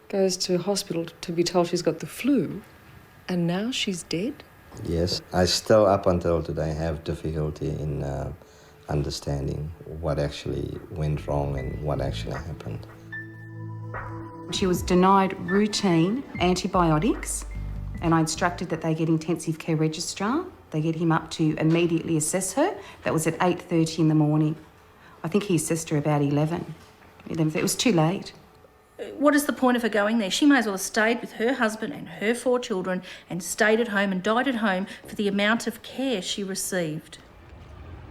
Speaker 1: goes to hospital to be told she's got the flu, and now she's dead?
Speaker 29: Yes, I still, up until today, have difficulty in understanding what actually went wrong and what actually happened.
Speaker 24: She was denied routine antibiotics, and I instructed that they get intensive care registrar. They get him up to immediately assess her. That was at 8:30 in the morning. I think he assessed her about 11. It was too late.
Speaker 14: What is the point of her going there? She may as well have stayed with her husband and her 4 children and stayed at home and died at home for the amount of care she received.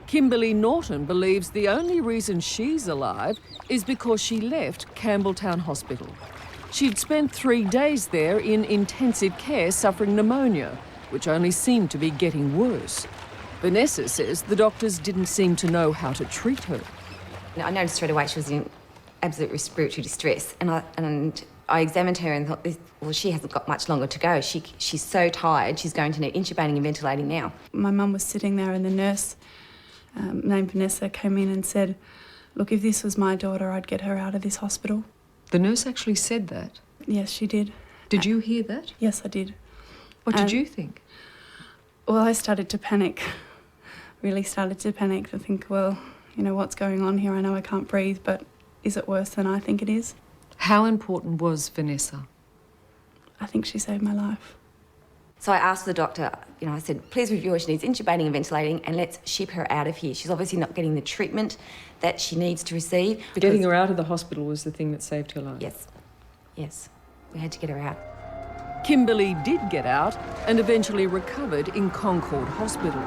Speaker 2: Kimberly Norton believes the only reason she's alive is because she left Campbelltown Hospital. She'd spent 3 days there in intensive care suffering pneumonia, which only seemed to be getting worse. Vanessa says the doctors didn't seem to know how to treat her.
Speaker 24: I noticed straight away she was in absolute respiratory distress, and I examined her and thought, well, she hasn't got much longer to go. She's so tired, she's going to need intubating and ventilating now.
Speaker 4: My mum was sitting there, and the nurse named Vanessa came in and said, look, if this was my daughter, I'd get her out of this hospital.
Speaker 1: The nurse actually said that?
Speaker 4: Yes, she did.
Speaker 1: Did you hear that?
Speaker 4: Yes, I did.
Speaker 1: What did you think?
Speaker 4: Well, I started to panic, really started to panic, to think, well, you know, what's going on here? I know I can't breathe, but is it worse than I think it is?
Speaker 1: How important was Vanessa?
Speaker 4: I think she saved my life.
Speaker 24: So I asked the doctor, I said, please review her. She needs intubating and ventilating, and let's ship her out of here. She's obviously not getting the treatment that she needs to receive.
Speaker 1: Getting her out of the hospital was the thing that saved her life?
Speaker 24: Yes. We had to get her out.
Speaker 2: Kimberly did get out and eventually recovered in Concord Hospital.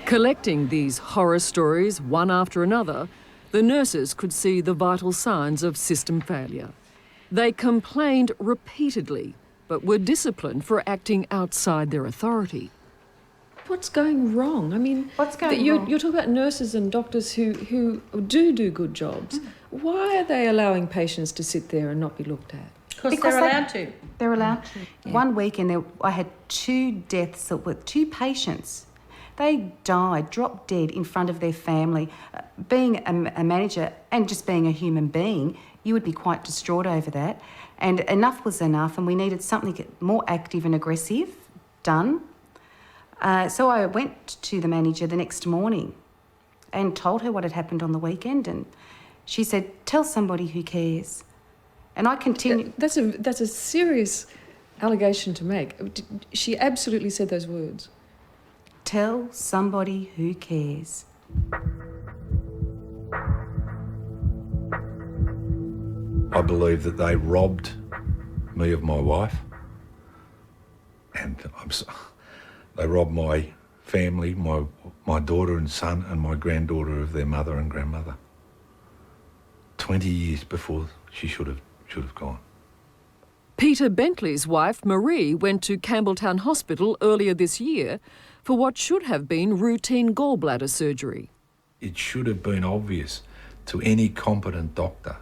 Speaker 2: Collecting these horror stories one after another, the nurses could see the vital signs of system failure. They complained repeatedly, but were disciplined for acting outside their authority.
Speaker 1: What's going wrong? I mean, wrong? You're talking about nurses and doctors who do good jobs. Why are they allowing patients to sit there and not be looked at?
Speaker 14: Because they're allowed to.
Speaker 24: They're allowed to. Yeah. One weekend, I had 2 deaths with 2 patients. They died, dropped dead in front of their family. Being a manager and just being a human being, you would be quite distraught over that. And enough was enough, and we needed something more active and aggressive done. So I went to the manager the next morning and told her what had happened on the weekend, and she said, tell somebody who cares. And I continued...
Speaker 1: That's a serious allegation to make. She absolutely said those words.
Speaker 24: Tell somebody who cares.
Speaker 5: I believe that they robbed me of my wife, and they robbed my family, my daughter and son and my granddaughter of their mother and grandmother. 20 years before she should have gone.
Speaker 2: Peter Bentley's wife, Marie, went to Campbelltown Hospital earlier this year for what should have been routine gallbladder surgery.
Speaker 5: It should have been obvious to any competent doctor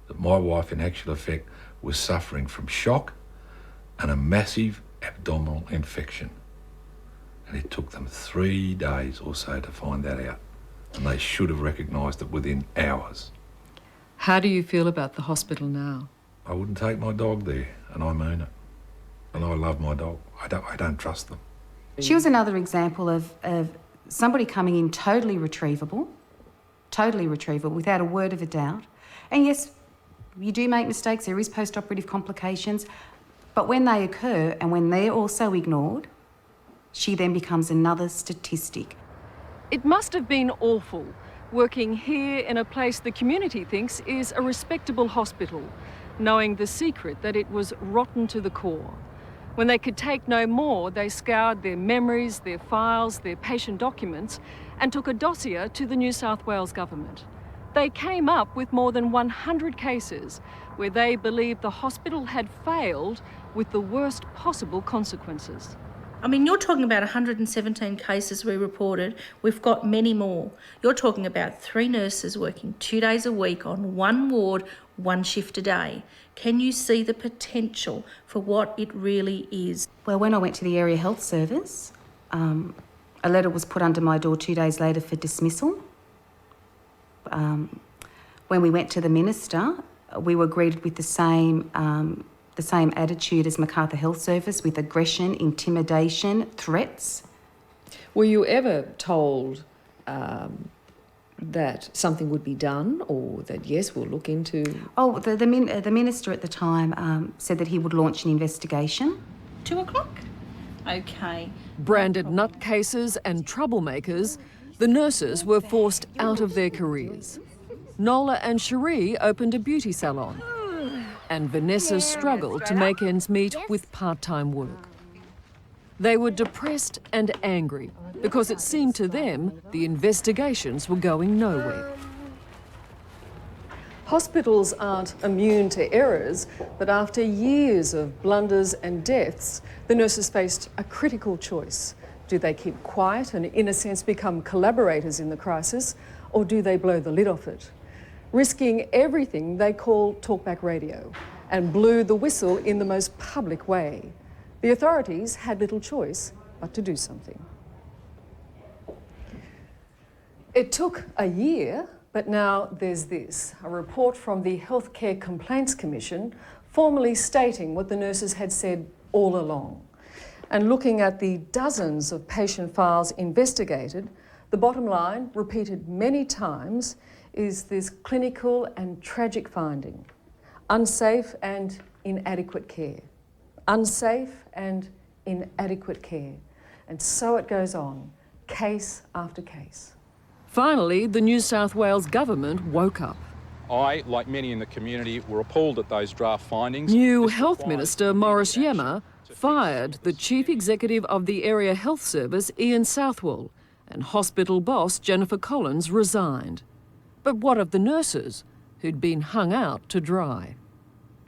Speaker 5: that my wife, in actual effect, was suffering from shock and a massive abdominal infection. And it took them 3 days or so to find that out. And they should have recognised it within hours.
Speaker 1: How do you feel about the hospital now?
Speaker 5: I wouldn't take my dog there, and I mean it. And I love my dog. I don't trust them.
Speaker 24: She was another example of somebody coming in totally retrievable, without a word of a doubt. And yes, you do make mistakes, there is post-operative complications, but when they occur and when they're also ignored, she then becomes another statistic.
Speaker 2: It must have been awful, working here in a place the community thinks is a respectable hospital, knowing the secret that it was rotten to the core. When they could take no more, they scoured their memories, their files, their patient documents, and took a dossier to the New South Wales government. They came up with more than 100 cases where they believed the hospital had failed with the worst possible consequences.
Speaker 14: I mean, you're talking about 117 cases we reported. We've got many more. You're talking about 3 nurses working 2 days a week on one ward, 1 shift a day. Can you see the potential for what it really is?
Speaker 24: Well, when I went to the area health service, a letter was put under my door 2 days later for dismissal. When we went to the minister, we were greeted with the same attitude as Macarthur Health Service, with aggression, intimidation, threats.
Speaker 1: Were you ever told that something would be done, or that, yes, we'll look into...
Speaker 24: Oh, the minister at the time said that he would launch an investigation.
Speaker 14: 2 o'clock? Okay.
Speaker 2: Branded nutcases and troublemakers, the nurses were forced out of their careers. Nola and Cherie opened a beauty salon, and Vanessa struggled to make ends meet with part-time work. They were depressed and angry because it seemed to them the investigations were going nowhere.
Speaker 1: Hospitals aren't immune to errors, but after years of blunders and deaths, the nurses faced a critical choice. Do they keep quiet and, in a sense, become collaborators in the crisis, or do they blow the lid off it? Risking everything they call talkback radio, and blew the whistle in the most public way. The authorities had little choice but to do something. It took a year, but now there's this, a report from the Healthcare Complaints Commission formally stating what the nurses had said all along. And looking at the dozens of patient files investigated, the bottom line, repeated many times, is this clinical and tragic finding: unsafe and inadequate care. Unsafe and inadequate care. And so it goes on, case after case.
Speaker 2: Finally, the New South Wales government woke up.
Speaker 3: I, like many in the community, were appalled at those draft findings.
Speaker 2: New Health Minister Maurice Yemmer fired the Chief Executive of the Area Health Service, Ian Southwell, and hospital boss Jennifer Collins resigned. But what of the nurses who'd been hung out to dry?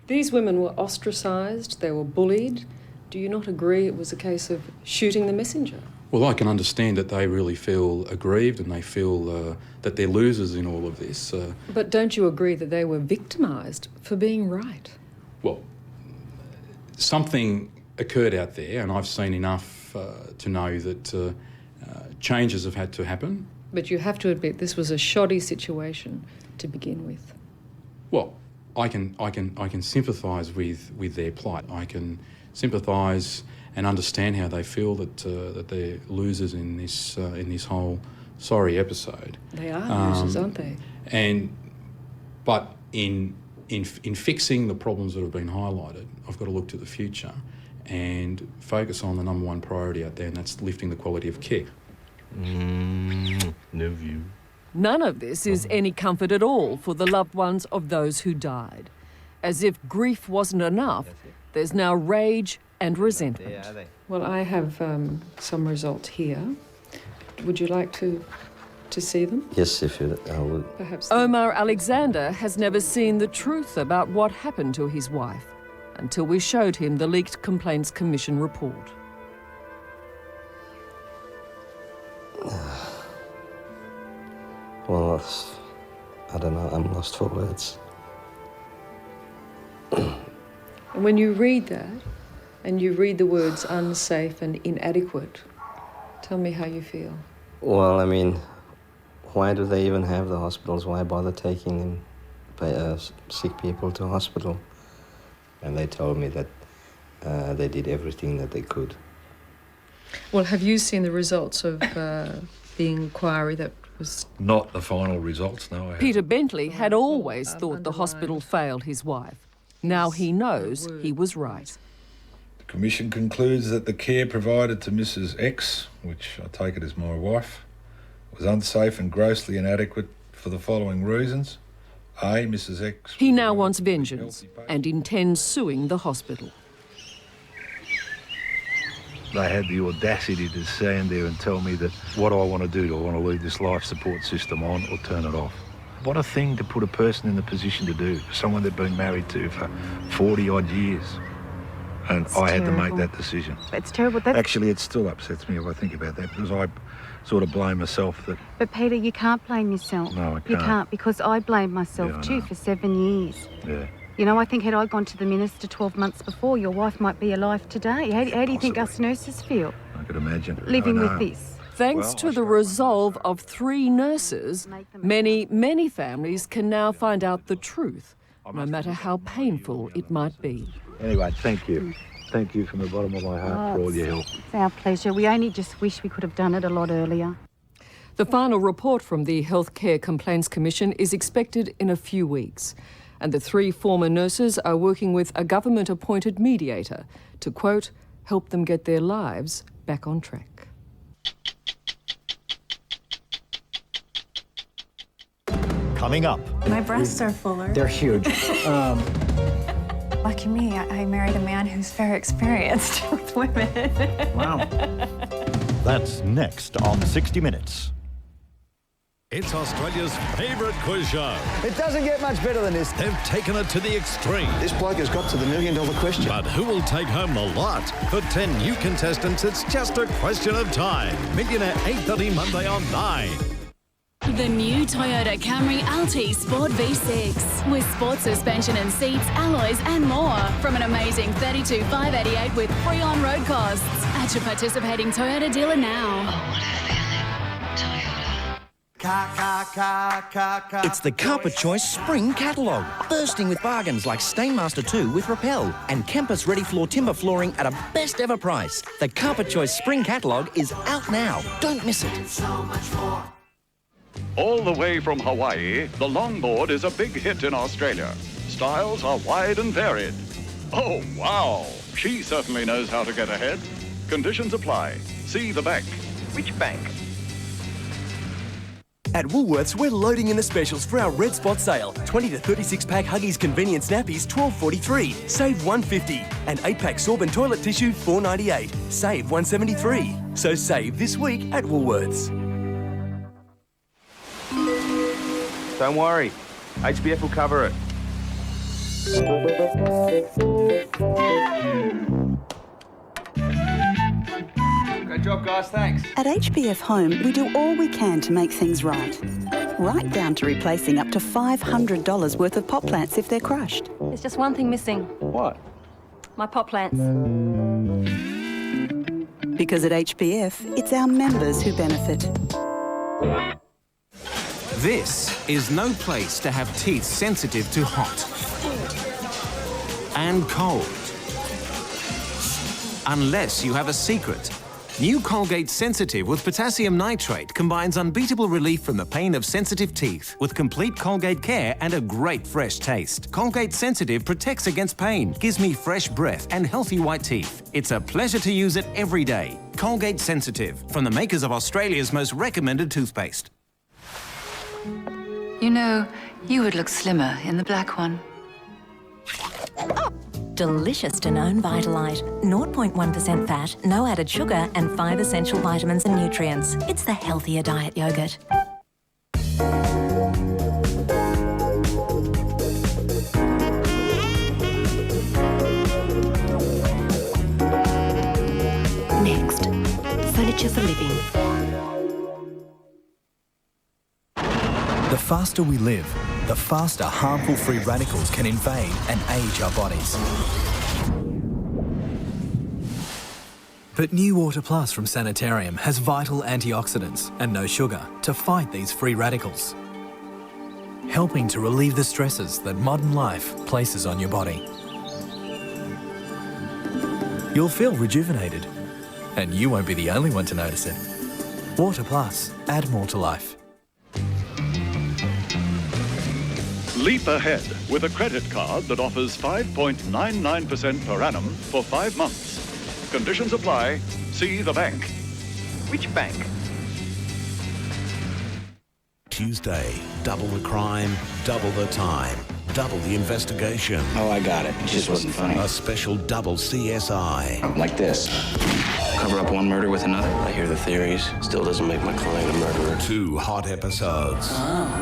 Speaker 1: These women were ostracised, they were bullied. Do you not agree it was a case of shooting the messenger?
Speaker 7: Well, I can understand that they really feel aggrieved and they feel that they're losers in all of this.
Speaker 1: But don't you agree that they were victimised for being right?
Speaker 7: Well, something occurred out there, and I've seen enough to know that changes have had to happen.
Speaker 1: But you have to admit this was a shoddy situation to begin with.
Speaker 7: Well, I can sympathise with their plight. I can sympathise and understand how they feel that they're losers in this whole sorry episode.
Speaker 1: They are losers, aren't they?
Speaker 7: But in fixing the problems that have been highlighted, I've got to look to the future and focus on the number one priority out there, and that's lifting the quality of care.
Speaker 25: No view.
Speaker 2: None of this is any comfort at all for the loved ones of those who died. As if grief wasn't enough, there's now rage and resentment.
Speaker 1: Well, I have some results here. Would you like to see them?
Speaker 29: Yes, if you... I would.
Speaker 1: Perhaps.
Speaker 2: Omar Alexander has never seen the truth about what happened to his wife until we showed him the leaked Complaints Commission report.
Speaker 29: Well, I don't know, I'm lost for words.
Speaker 1: And when you read that, and you read the words unsafe and inadequate, tell me how you feel.
Speaker 29: Well, I mean, why do they even have the hospitals? Why bother taking sick people to hospital? And they told me that they did everything that they could.
Speaker 1: Well, have you seen the results of the inquiry that was...
Speaker 5: Not the final results, no.
Speaker 2: Peter Bentley had always thought the hospital failed his wife. Now he knows he was right.
Speaker 5: The Commission concludes that the care provided to Mrs X, which I take it is my wife, was unsafe and grossly inadequate for the following reasons. A, Mrs X...
Speaker 2: He now wants vengeance and intends suing the hospital.
Speaker 9: They had the audacity to stand there and tell me that what do I want to do? Do I want to leave this life support system on or turn it off? What a thing to put a person in the position to do, someone they've been married to for 40-odd years. And I had to make that decision.
Speaker 28: It's terrible.
Speaker 9: Actually, it still upsets me if I think about that, because I sort of blame myself that...
Speaker 28: But Peter, you can't blame yourself.
Speaker 9: No, I can't.
Speaker 28: You can't, because I blamed myself too for 7 years.
Speaker 9: Yeah.
Speaker 28: You know, I think had I gone to the minister 12 months before, your wife might be alive today. How do you think us nurses feel?
Speaker 9: I could imagine.
Speaker 28: Living with this.
Speaker 2: Thanks to the resolve of 3 nurses, many families can now find out the truth, no matter how painful it might be.
Speaker 9: Anyway, thank you. Thank you from the bottom of my heart for all your help.
Speaker 28: It's our pleasure. We only just wish we could have done it a lot earlier.
Speaker 2: The final report from the Healthcare Complaints Commission is expected in a few weeks, and the 3 former nurses are working with a government-appointed mediator to, quote, help them get their lives back on track.
Speaker 10: Coming up.
Speaker 11: My breasts are fuller.
Speaker 10: They're huge.
Speaker 11: Lucky me, I married a man who's very experienced with women.
Speaker 10: Wow. That's next on 60 Minutes.
Speaker 25: It's Australia's favourite quiz show.
Speaker 12: It doesn't get much better than this.
Speaker 25: They've taken it to the extreme.
Speaker 12: This bloke has got to the $1 million question.
Speaker 25: But who will take home the lot? For 10 new contestants, it's just a question of time. Millionaire 8:30 Monday on 9.
Speaker 13: The new Toyota Camry Alti Sport V6 with sport suspension and seats, alloys and more from an amazing $32,588 with free on-road costs at your participating Toyota dealer now.
Speaker 16: It's the Carpet Choice Spring Catalogue, bursting with bargains like Stainmaster 2 with Repel and Campus Ready Floor timber flooring at a best ever price. The Carpet Choice Spring Catalogue is out now. Don't miss it.
Speaker 17: So much more. All the way from Hawaii, the longboard is a big hit in Australia. Styles are wide and varied. Oh, wow! She certainly knows how to get ahead. Conditions apply. See the bank.
Speaker 18: Which bank? At Woolworths, we're loading in the specials for our Red Spot sale. 20 to 36-pack Huggies Convenient Nappies, $12.43. Save $1.50. And 8-pack Sorbent toilet tissue, $4.98. Save $1.73. So save this week at Woolworths.
Speaker 22: Don't worry, HBF will cover it. Great job, guys, thanks.
Speaker 27: At HBF Home, we do all we can to make things right. Right down to replacing up to $500 worth of pot plants if they're crushed.
Speaker 30: There's just one thing missing.
Speaker 22: What?
Speaker 30: My pot plants.
Speaker 27: Because at HBF, it's our members who benefit.
Speaker 31: This is no place to have teeth sensitive to hot and cold. Unless you have a secret. New Colgate Sensitive with potassium nitrate combines unbeatable relief from the pain of sensitive teeth with complete Colgate care and a great fresh taste. Colgate Sensitive protects against pain, gives me fresh breath and healthy white teeth. It's a pleasure to use it every day. Colgate Sensitive, from the makers of Australia's most recommended toothpaste.
Speaker 32: You know, you would look slimmer in the black one.
Speaker 33: Delicious Danone Vitalite. 0.1% fat, no added sugar, and 5 essential vitamins and nutrients. It's the healthier diet yogurt. Next, furniture for living.
Speaker 34: The faster we live, the faster harmful free radicals can invade and age our bodies. But New Water Plus from Sanitarium has vital antioxidants and no sugar to fight these free radicals, helping to relieve the stresses that modern life places on your body. You'll feel rejuvenated, and you won't be the only one to notice it. Water Plus, add more to life.
Speaker 17: Leap ahead with a credit card that offers 5.99% per annum for 5 months. Conditions apply. See the bank.
Speaker 18: Which bank?
Speaker 25: Tuesday, double the crime, double the time.
Speaker 3: double the investigation.
Speaker 12: Oh, I got it. It just wasn't funny.
Speaker 3: A special double CSI.
Speaker 12: Like this. Cover up one murder with another. I hear the theories. Still doesn't make my client a murderer.
Speaker 3: 2 hot episodes.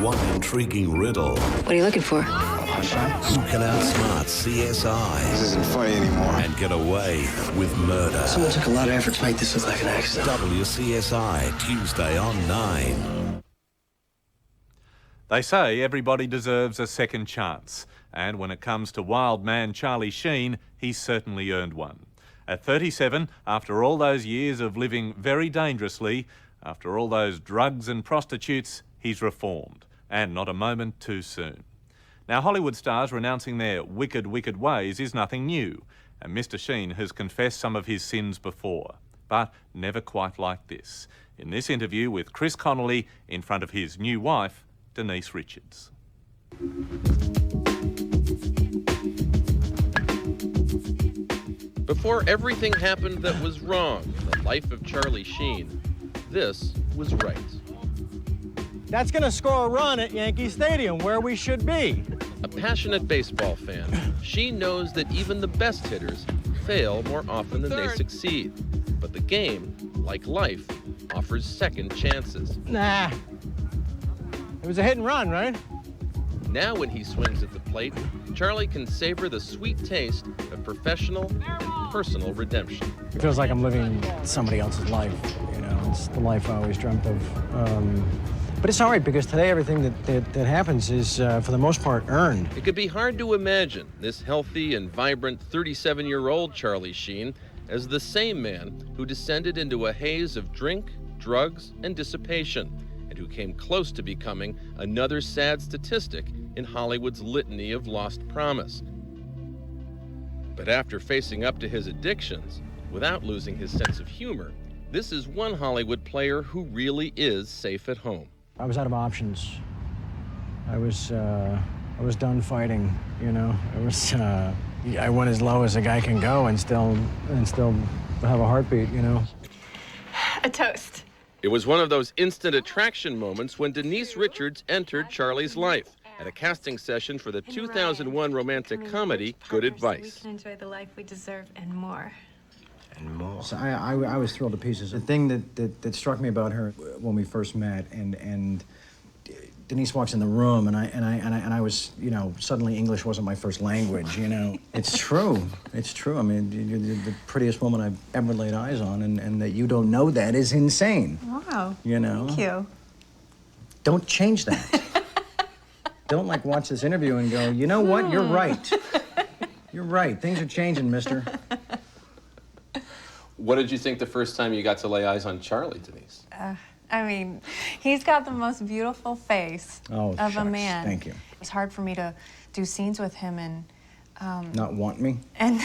Speaker 3: One intriguing riddle.
Speaker 30: What are you looking for?
Speaker 3: Who can outsmart CSI?
Speaker 12: This isn't funny anymore.
Speaker 3: And get away with murder.
Speaker 12: Someone took a lot of effort to make this look like an accident.
Speaker 3: WCSI, Tuesday on 9.
Speaker 4: They say everybody deserves a second chance. And when it comes to wild man Charlie Sheen, he's certainly earned one. At 37, after all those years of living very dangerously, after all those drugs and prostitutes, he's reformed. And not a moment too soon. Now, Hollywood stars renouncing their wicked, wicked ways is nothing new, and Mr. Sheen has confessed some of his sins before, but never quite like this. In this interview with Chris Connolly in front of his new wife, Denise Richards.
Speaker 6: Before everything happened that was wrong in the life of Charlie Sheen, this was right.
Speaker 7: That's going to score a run at Yankee Stadium, where we should be.
Speaker 6: A passionate baseball fan, Sheen knows that even the best hitters fail more often than they succeed. But the game, like life, offers second chances.
Speaker 7: Nah. It was a hit and run, right?
Speaker 6: Now when he swings at the plate, Charlie can savor the sweet taste of professional and personal redemption.
Speaker 7: It feels like I'm living somebody else's life, you know. It's the life I always dreamt of. But it's all right, because today everything that happens is, for the most part, earned.
Speaker 6: It could be hard to imagine this healthy and vibrant 37-year-old Charlie Sheen as the same man who descended into a haze of drink, drugs, and dissipation, and who came close to becoming another sad statistic in Hollywood's litany of lost promise. But after facing up to his addictions, without losing his sense of humor, this is one Hollywood player who really is safe at home.
Speaker 7: I was out of options. I was done fighting, you know. I went as low as a guy can go and still have a heartbeat, you know.
Speaker 11: A toast.
Speaker 6: It was one of those instant attraction moments when Denise Richards entered Charlie's life at a casting session for the 2001 romantic comedy Good Advice.
Speaker 11: We can enjoy the life we deserve and more.
Speaker 7: And more. So I was thrilled to pieces. The thing that struck me about her when we first met, and Denise walks in the room, and I was, you know, suddenly English wasn't my first language, you know. It's true. It's true. I mean, you're the prettiest woman I've ever laid eyes on, and that you don't know that is insane.
Speaker 11: Wow.
Speaker 7: You know.
Speaker 11: Thank you.
Speaker 7: Don't change that. Don't like watch this interview and go, you know what? You're right. You're right. Things are changing, mister.
Speaker 6: What did you think the first time you got to lay eyes on Charlie, Denise?
Speaker 11: I mean, he's got the most beautiful face of
Speaker 7: shucks.
Speaker 11: a man.
Speaker 7: Thank you.
Speaker 11: It was hard for me to do scenes with him and...
Speaker 7: Not want me?
Speaker 11: And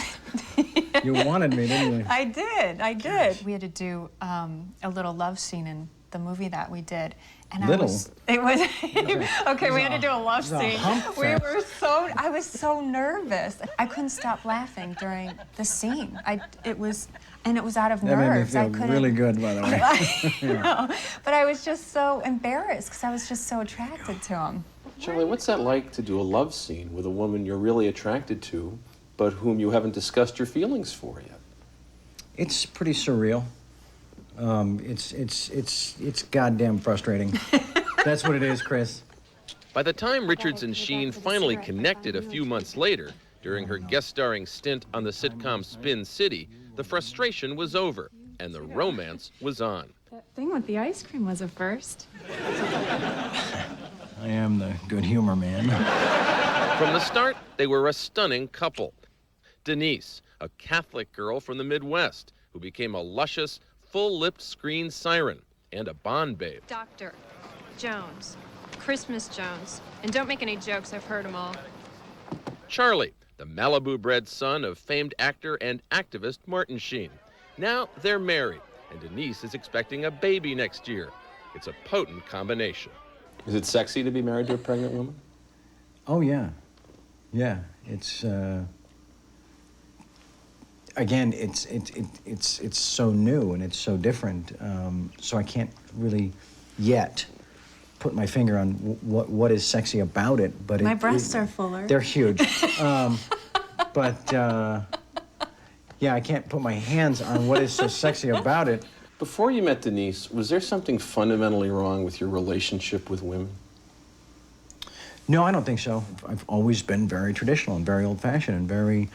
Speaker 7: you wanted me, didn't you?
Speaker 11: I did. We had to do a little love scene in the movie that we did. And
Speaker 7: little?
Speaker 11: It was okay, we had to do a love scene. I was so nervous. I couldn't stop laughing during the scene. It was out of nerves.
Speaker 7: That made me feel really good, by the way.
Speaker 11: I know, but I was just so embarrassed because I was just so attracted to him.
Speaker 6: Charlie, what's that like to do a love scene with a woman you're really attracted to, but whom you haven't discussed your feelings for yet?
Speaker 7: It's pretty surreal. It's goddamn frustrating. That's what it is, Chris.
Speaker 6: By the time Richards and Sheen finally connected a few months later, during her guest starring stint on the sitcom Spin City, the frustration was over and the romance was on.
Speaker 28: That thing with the ice cream was a first.
Speaker 7: I am the good humor man.
Speaker 6: From the start, they were a stunning couple. Denise, a Catholic girl from the Midwest, who became a luscious, full-lipped screen siren and a Bond babe.
Speaker 8: Dr. Jones. Christmas Jones. And don't make any jokes, I've heard them all.
Speaker 6: Charlie, the Malibu-bred son of famed actor and activist Martin Sheen. Now they're married, and Denise is expecting a baby next year. It's a potent combination. Is it sexy to be married to a pregnant woman?
Speaker 7: Oh, yeah. Yeah, it's... Again, it's so new and it's so different, so I can't really yet put my finger on what is sexy about it, but
Speaker 11: my breasts are fuller.
Speaker 7: They're huge. Yeah, I can't put my hands on what is so sexy about it.
Speaker 6: Before you met Denise, was there something fundamentally wrong with your relationship with women?
Speaker 7: No, I don't think so. I've always been very traditional and very old-fashioned and very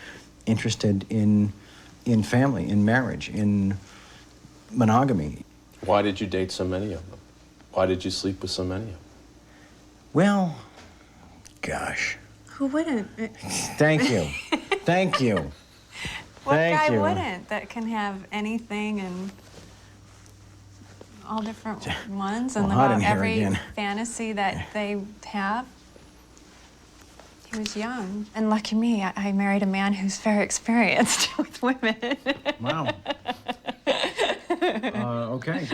Speaker 7: interested in family, in marriage, in monogamy.
Speaker 6: Why did you date so many of them? Why did you sleep with so many of them?
Speaker 7: Well, gosh.
Speaker 11: Who wouldn't?
Speaker 7: Thank you. Thank you.
Speaker 11: What
Speaker 7: Thank
Speaker 11: guy
Speaker 7: you.
Speaker 11: wouldn't that can have anything and all different ones and
Speaker 7: Well, hot in
Speaker 11: about
Speaker 7: here
Speaker 11: every
Speaker 7: again.
Speaker 11: fantasy that they have? He was young. And lucky me, I married a man who's very experienced with women.
Speaker 7: Wow. Okay.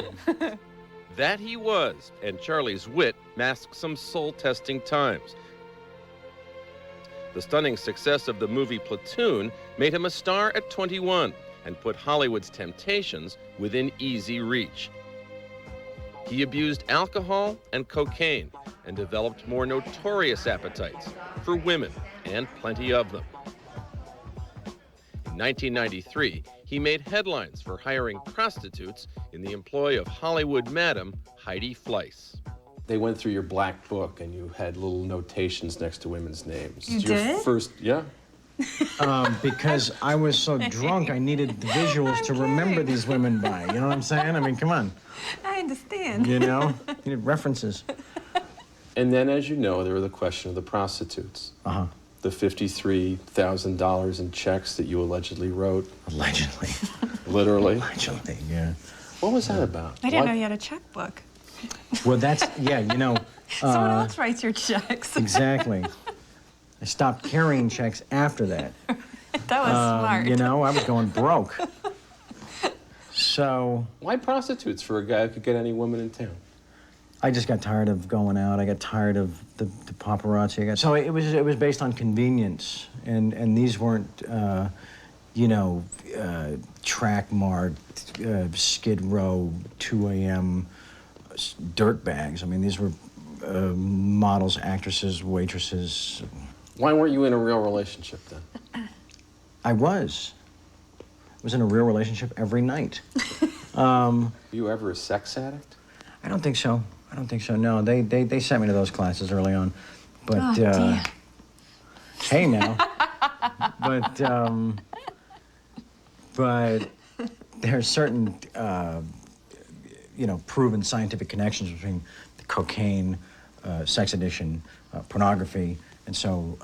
Speaker 6: That he was, and Charlie's wit masked some soul-testing times. The stunning success of the movie Platoon made him a star at 21 and put Hollywood's temptations within easy reach. He abused alcohol and cocaine and developed more notorious appetites for women, and plenty of them. In 1993, he made headlines for hiring prostitutes in the employ of Hollywood madam Heidi Fleiss. They went through your black book and you had little notations next to women's names.
Speaker 11: You
Speaker 6: Your
Speaker 11: did?
Speaker 6: first, yeah.
Speaker 7: Because I was so drunk, I needed the visuals to remember these women by. You know what I'm saying? I mean, come on.
Speaker 11: I understand.
Speaker 7: You know? You need references.
Speaker 6: And then, as you know, there were the question of the prostitutes.
Speaker 7: Uh-huh.
Speaker 6: The $53,000 in checks that you allegedly wrote.
Speaker 7: Allegedly.
Speaker 6: Literally.
Speaker 7: Allegedly, yeah.
Speaker 6: What was that about?
Speaker 11: I didn't know you had a checkbook.
Speaker 7: Well, that's, yeah, you know.
Speaker 11: Someone else writes your checks.
Speaker 7: Exactly. I stopped carrying checks after that.
Speaker 11: That was smart.
Speaker 7: You know, I was going broke. So.
Speaker 6: Why prostitutes for a guy who could get any woman in town?
Speaker 7: I just got tired of going out. I got tired of the paparazzi. So it was based on convenience, and these weren't, you know, track marked, Skid Row, 2 a.m. dirt bags. I mean, these were models, actresses, waitresses.
Speaker 6: Why weren't you in a real relationship then?
Speaker 7: I was. I was in a real relationship every night.
Speaker 6: Were you ever a sex addict?
Speaker 7: I don't think so. I don't think so, no. They sent me to those classes early on. But,
Speaker 11: Oh, dear.
Speaker 7: Hey now. But there's certain, you know, proven scientific connections between the cocaine, sex addiction, pornography. And so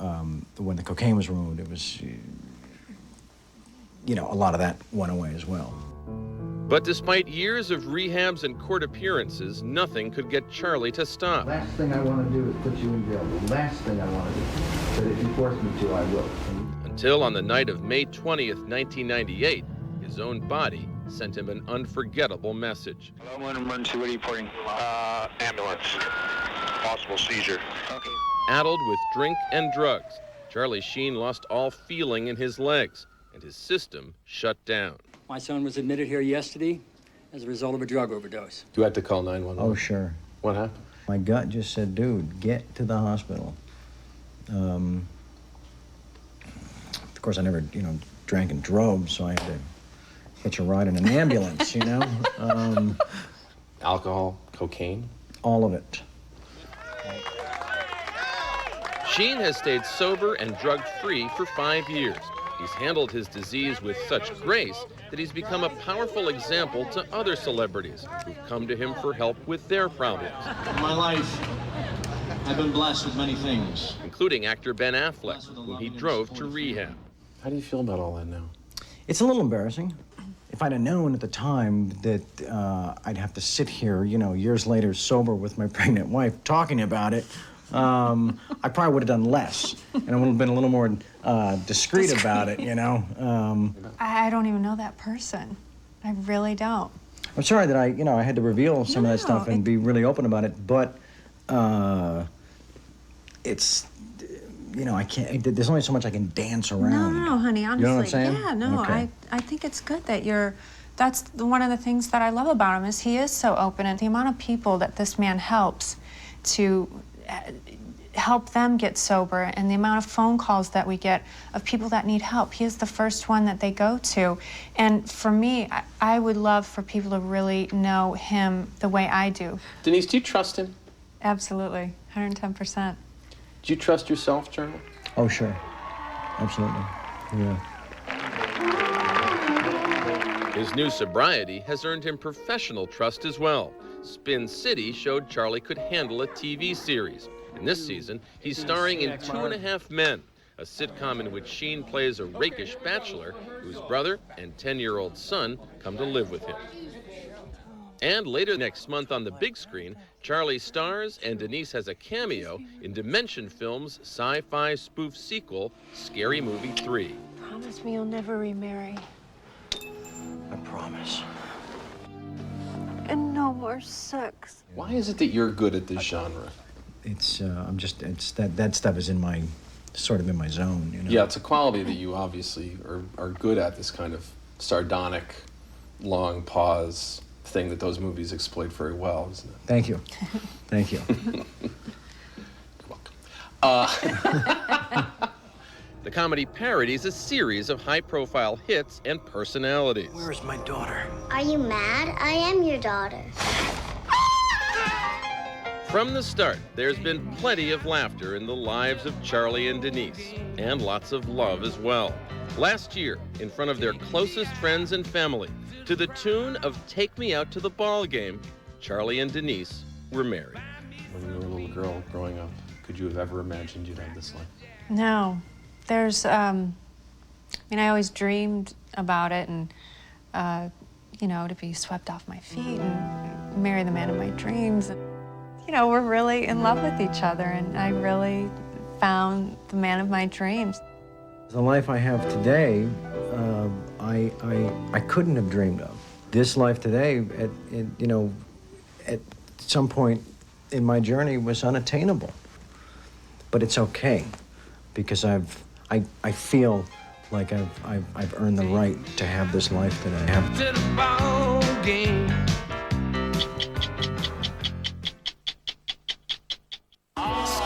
Speaker 7: when the cocaine was removed, it was, you know, a lot of that went away as well.
Speaker 6: But despite years of rehabs and court appearances, nothing could get Charlie to stop.
Speaker 1: Last thing I want to do is put you in jail. The last thing I want to do. But if you force me to, I will.
Speaker 6: Until on the night of May 20th, 1998, his own body sent him an unforgettable message.
Speaker 2: Hello, one emergency. What are you reporting? Ambulance. Possible seizure. Okay.
Speaker 6: Addled with drink and drugs, Charlie Sheen lost all feeling in his legs, and his system shut down.
Speaker 5: My son was admitted here yesterday as a result of a drug overdose.
Speaker 6: You had to call 911.
Speaker 7: Oh, sure.
Speaker 6: What happened?
Speaker 7: My gut just said, dude, get to the hospital. Of course, I never, you know, drank and drove, so I had to hitch a ride in an ambulance, you know?
Speaker 6: Alcohol, cocaine?
Speaker 7: All of it.
Speaker 6: Sheen has stayed sober and drug-free for 5 years. He's handled his disease with such grace that he's become a powerful example to other celebrities who've come to him for help with their problems.
Speaker 9: In my life, I've been blessed with many things.
Speaker 6: Including actor Ben Affleck, whom he drove to rehab. How do you feel about all that now?
Speaker 7: It's a little embarrassing. If I'd have known at the time that I'd have to sit here, you know, years later, sober with my pregnant wife, talking about it, I probably would have done less, and I would have been a little more discreet about it, you know.
Speaker 11: I don't even know that person. I really don't.
Speaker 7: I'm sorry that I had to reveal some of that stuff and be really open about it, but it's, you know, I can't. There's only so much I can dance around.
Speaker 11: No, honey, honestly.
Speaker 7: You know what I'm saying?
Speaker 11: Yeah, no,
Speaker 7: Okay.
Speaker 11: I think it's good that that's one of the things that I love about him is he is so open, and the amount of people that this man helps
Speaker 8: to help them get sober, and the amount of phone calls that we get of people that need help. He is the first one that they go to. And for me, I would love for people to really know him the way I do.
Speaker 6: Denise, do you trust him?
Speaker 8: Absolutely, 110%.
Speaker 6: Do you trust yourself, Charlie?
Speaker 7: Oh, sure. Absolutely. Yeah.
Speaker 6: His new sobriety has earned him professional trust as well. Spin City showed Charlie could handle a TV series. And this season, he's starring in 2.5 Men, a sitcom in which Sheen plays a rakish bachelor whose brother and 10-year-old son come to live with him. And later next month on the big screen, Charlie stars and Denise has a cameo in Dimension Films' sci-fi spoof sequel, Scary Movie 3.
Speaker 10: Promise me you'll never remarry.
Speaker 7: I promise.
Speaker 10: And no more sex.
Speaker 6: Why is it that you're good at this genre?
Speaker 7: It's that stuff is in my, sort of in my zone, you know?
Speaker 6: Yeah, it's a quality that you obviously are good at, this kind of sardonic, long pause thing that those movies exploit very well, isn't it?
Speaker 7: Thank you. Thank you.
Speaker 6: You're welcome. The comedy parodies a series of high-profile hits and personalities.
Speaker 7: Where's my daughter?
Speaker 13: Are you mad? I am your daughter.
Speaker 6: From the start, there's been plenty of laughter in the lives of Charlie and Denise, and lots of love as well. Last year, in front of their closest friends and family, to the tune of Take Me Out to the Ball Game, Charlie and Denise were married. When you were a little girl growing up, could you have ever imagined you'd have this life?
Speaker 8: No. There's, I mean, I always dreamed about it and, you know, to be swept off my feet and marry the man of my dreams. You know, we're really in love with each other, and I really found the man of my dreams.
Speaker 7: The life I have today, I couldn't have dreamed of. This life today, at some point in my journey, was unattainable. But it's okay, because I feel like I've earned the right to have this life that I have.
Speaker 14: To the ball game.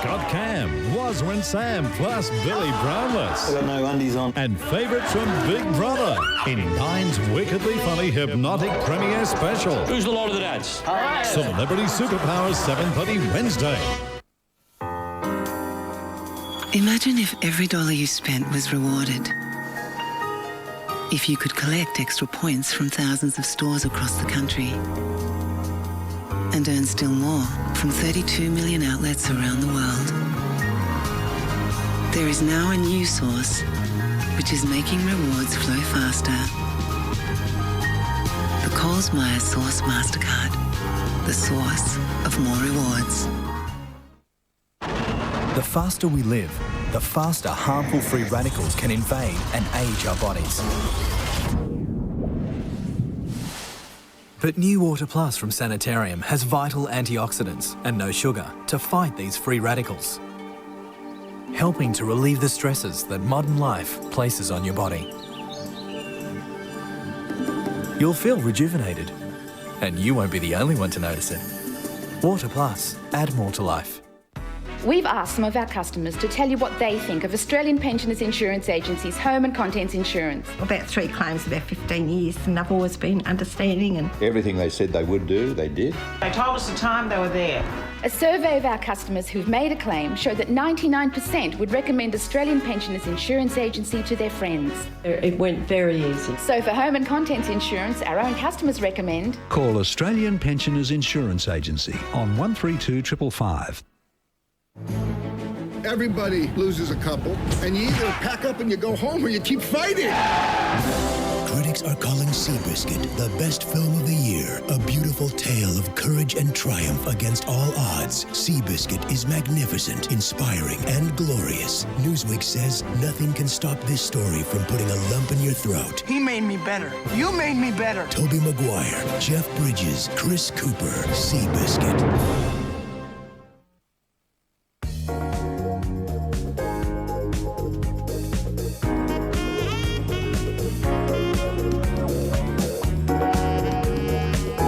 Speaker 25: Scott Cam, Wazza and Sam, plus Billy Brownless.
Speaker 15: I got no undies on.
Speaker 25: And favourites from Big Brother in Nine's wickedly funny hypnotic premiere special.
Speaker 9: Who's the Lord of the Dance?
Speaker 25: Celebrity Superpowers, 7:30 Wednesday.
Speaker 32: Imagine if every dollar you spent was rewarded. If you could collect extra points from thousands of stores across the country. And earn still more from 32 million outlets around the world. There is now a new source, which is making rewards flow faster. The Coles Myer Source MasterCard, the source of more rewards.
Speaker 34: The faster we live, the faster harmful free radicals can invade and age our bodies. But new Water Plus from Sanitarium has vital antioxidants and no sugar to fight these free radicals, helping to relieve the stresses that modern life places on your body. You'll feel rejuvenated, and you won't be the only one to notice it. Water Plus, add more to life.
Speaker 16: We've asked some of our customers to tell you what they think of Australian Pensioners Insurance Agency's home and contents insurance.
Speaker 10: About 3 claims, about 15 years, and I've always been understanding and...
Speaker 15: Everything they said they would do, they did.
Speaker 10: They told us the time they were there.
Speaker 16: A survey of our customers who've made a claim showed that 99% would recommend Australian Pensioners Insurance Agency to their friends.
Speaker 10: It went very easy.
Speaker 16: So for home and contents insurance, our own customers recommend...
Speaker 19: Call Australian Pensioners Insurance Agency on 132 555.
Speaker 20: Everybody loses a couple, and you either pack up and you go home or you keep fighting.
Speaker 21: Critics are calling Seabiscuit the best film of the year. A beautiful tale of courage and triumph against all odds. Seabiscuit is magnificent, inspiring, and glorious. Newsweek says nothing can stop this story from putting a lump in your throat.
Speaker 10: He made me better. You made me better.
Speaker 21: Tobey Maguire, Jeff Bridges, Chris Cooper, Seabiscuit.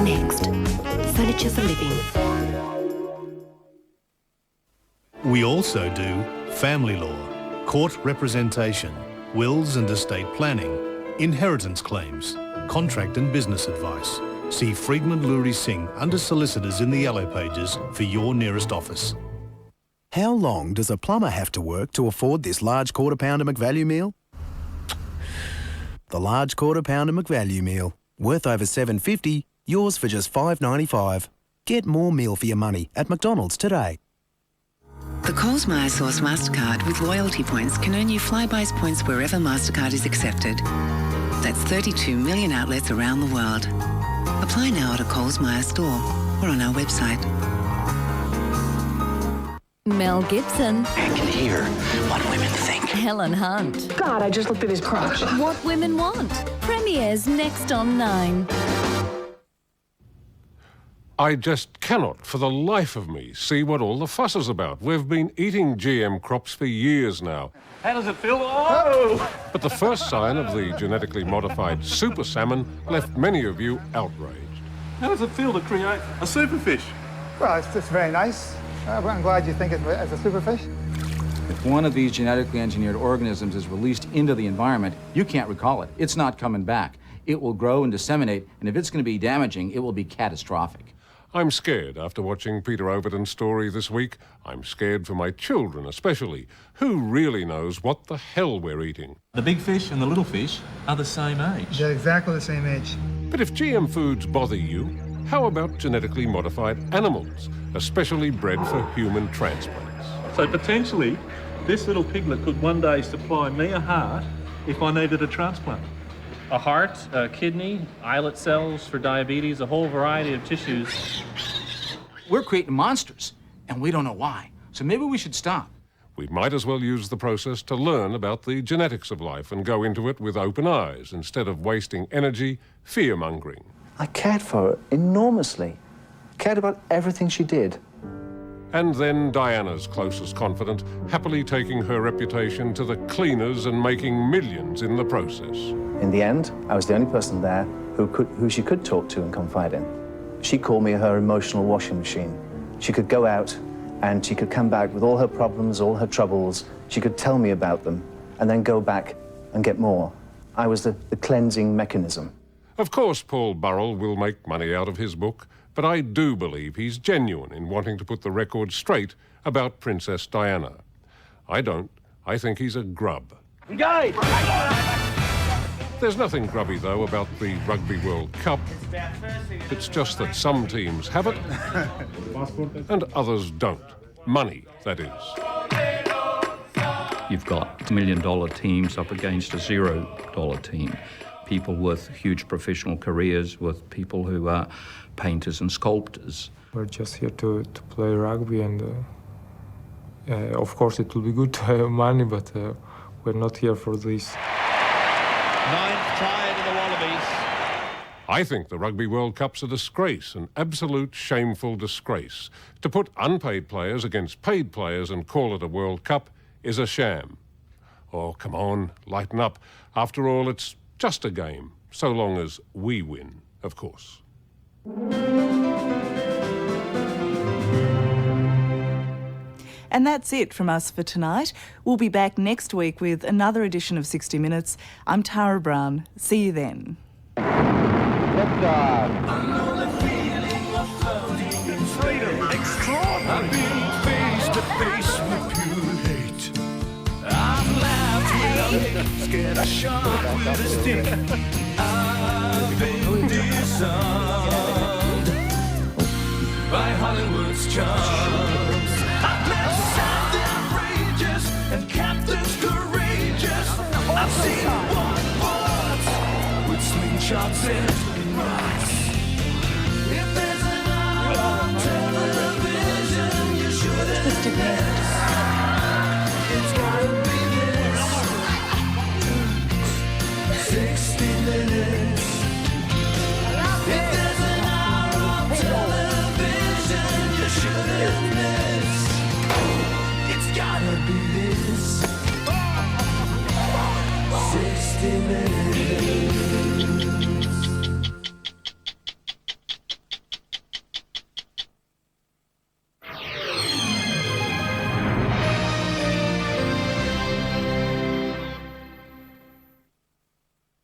Speaker 33: Next, Furniture for Living.
Speaker 3: We also do family law, court representation, wills and estate planning, inheritance claims, contract and business advice. See Friedman Lurie Singh under solicitors in the Yellow Pages for your nearest office.
Speaker 4: How long does a plumber have to work to afford this large quarter pounder McValue meal? The large quarter pounder McValue meal, worth over $7.50, yours for just $5.95. Get more meal for your money at McDonald's today.
Speaker 32: The Coles Myer Source MasterCard with loyalty points can earn you Flybuys points wherever MasterCard is accepted. That's 32 million outlets around the world. Apply now at a Coles Myer store or on our website.
Speaker 12: Mel Gibson.
Speaker 17: I can hear what women think.
Speaker 12: Helen Hunt.
Speaker 17: God, I just looked at his crotch.
Speaker 12: What Women Want. Premieres next on 9.
Speaker 18: I just cannot, for the life of me, see what all the fuss is about. We've been eating GM crops for years now.
Speaker 22: How does it feel? Oh!
Speaker 18: But the first sign of the genetically modified super salmon left many of you outraged.
Speaker 22: How does it feel to create a superfish?
Speaker 23: Well, it's very nice. I'm glad you think it as a superfish.
Speaker 24: If one of these genetically engineered organisms is released into the environment, you can't recall it. It's not coming back. It will grow and disseminate, and if it's going to be damaging, it will be catastrophic.
Speaker 18: I'm scared after watching Peter Overton's story this week. I'm scared for my children especially. Who really knows what the hell we're eating?
Speaker 22: The big fish and the little fish are the same age.
Speaker 23: They're exactly the same age.
Speaker 18: But if GM foods bother you, how about genetically modified animals, especially bred for human transplants?
Speaker 22: So potentially, this little piglet could one day supply me a heart if I needed a transplant.
Speaker 26: A heart, a kidney, islet cells for diabetes, a whole variety of tissues.
Speaker 24: We're creating monsters, and we don't know why. So maybe we should stop.
Speaker 18: We might as well use the process to learn about the genetics of life and go into it with open eyes instead of wasting energy fear-mongering.
Speaker 1: I cared for her enormously. Cared about everything she did.
Speaker 18: And then Diana's closest confidant, happily taking her reputation to the cleaners and making millions in the process.
Speaker 1: In the end, I was the only person there who she could talk to and confide in. She called me her emotional washing machine. She could go out and she could come back with all her problems, all her troubles. She could tell me about them and then go back and get more. I was the cleansing mechanism.
Speaker 18: Of course, Paul Burrell will make money out of his book, but I do believe he's genuine in wanting to put the record straight about Princess Diana. I don't. I think he's a grub.
Speaker 22: Engage!
Speaker 18: There's nothing grubby, though, about the Rugby World Cup. It's just that some teams have it and others don't. Money, that is.
Speaker 27: You've got $1 million teams up against a $0 team. People with huge professional careers, with people who are painters and sculptors.
Speaker 28: We're just here to play rugby, and of course it will be good to have money, but we're not here for this.
Speaker 22: 9th try to the Wallabies.
Speaker 18: I think the Rugby World Cup's a disgrace, an absolute shameful disgrace. To put unpaid players against paid players and call it a World Cup is a sham. Oh, come on, lighten up. After all, it's just a game, so long as we win, of course.
Speaker 29: And that's it from us for tonight. We'll be back next week with another edition of 60 Minutes. I'm Tara Brown. See you then.
Speaker 14: I've been face to face with pure hate. I've laughed with a hate, scared a shark with a stick. I've been disarmed by Hollywood's charms. I've met South outrageous and captains courageous. I've seen warboards with slingshots and rocks. If there's an eye on television, you shouldn't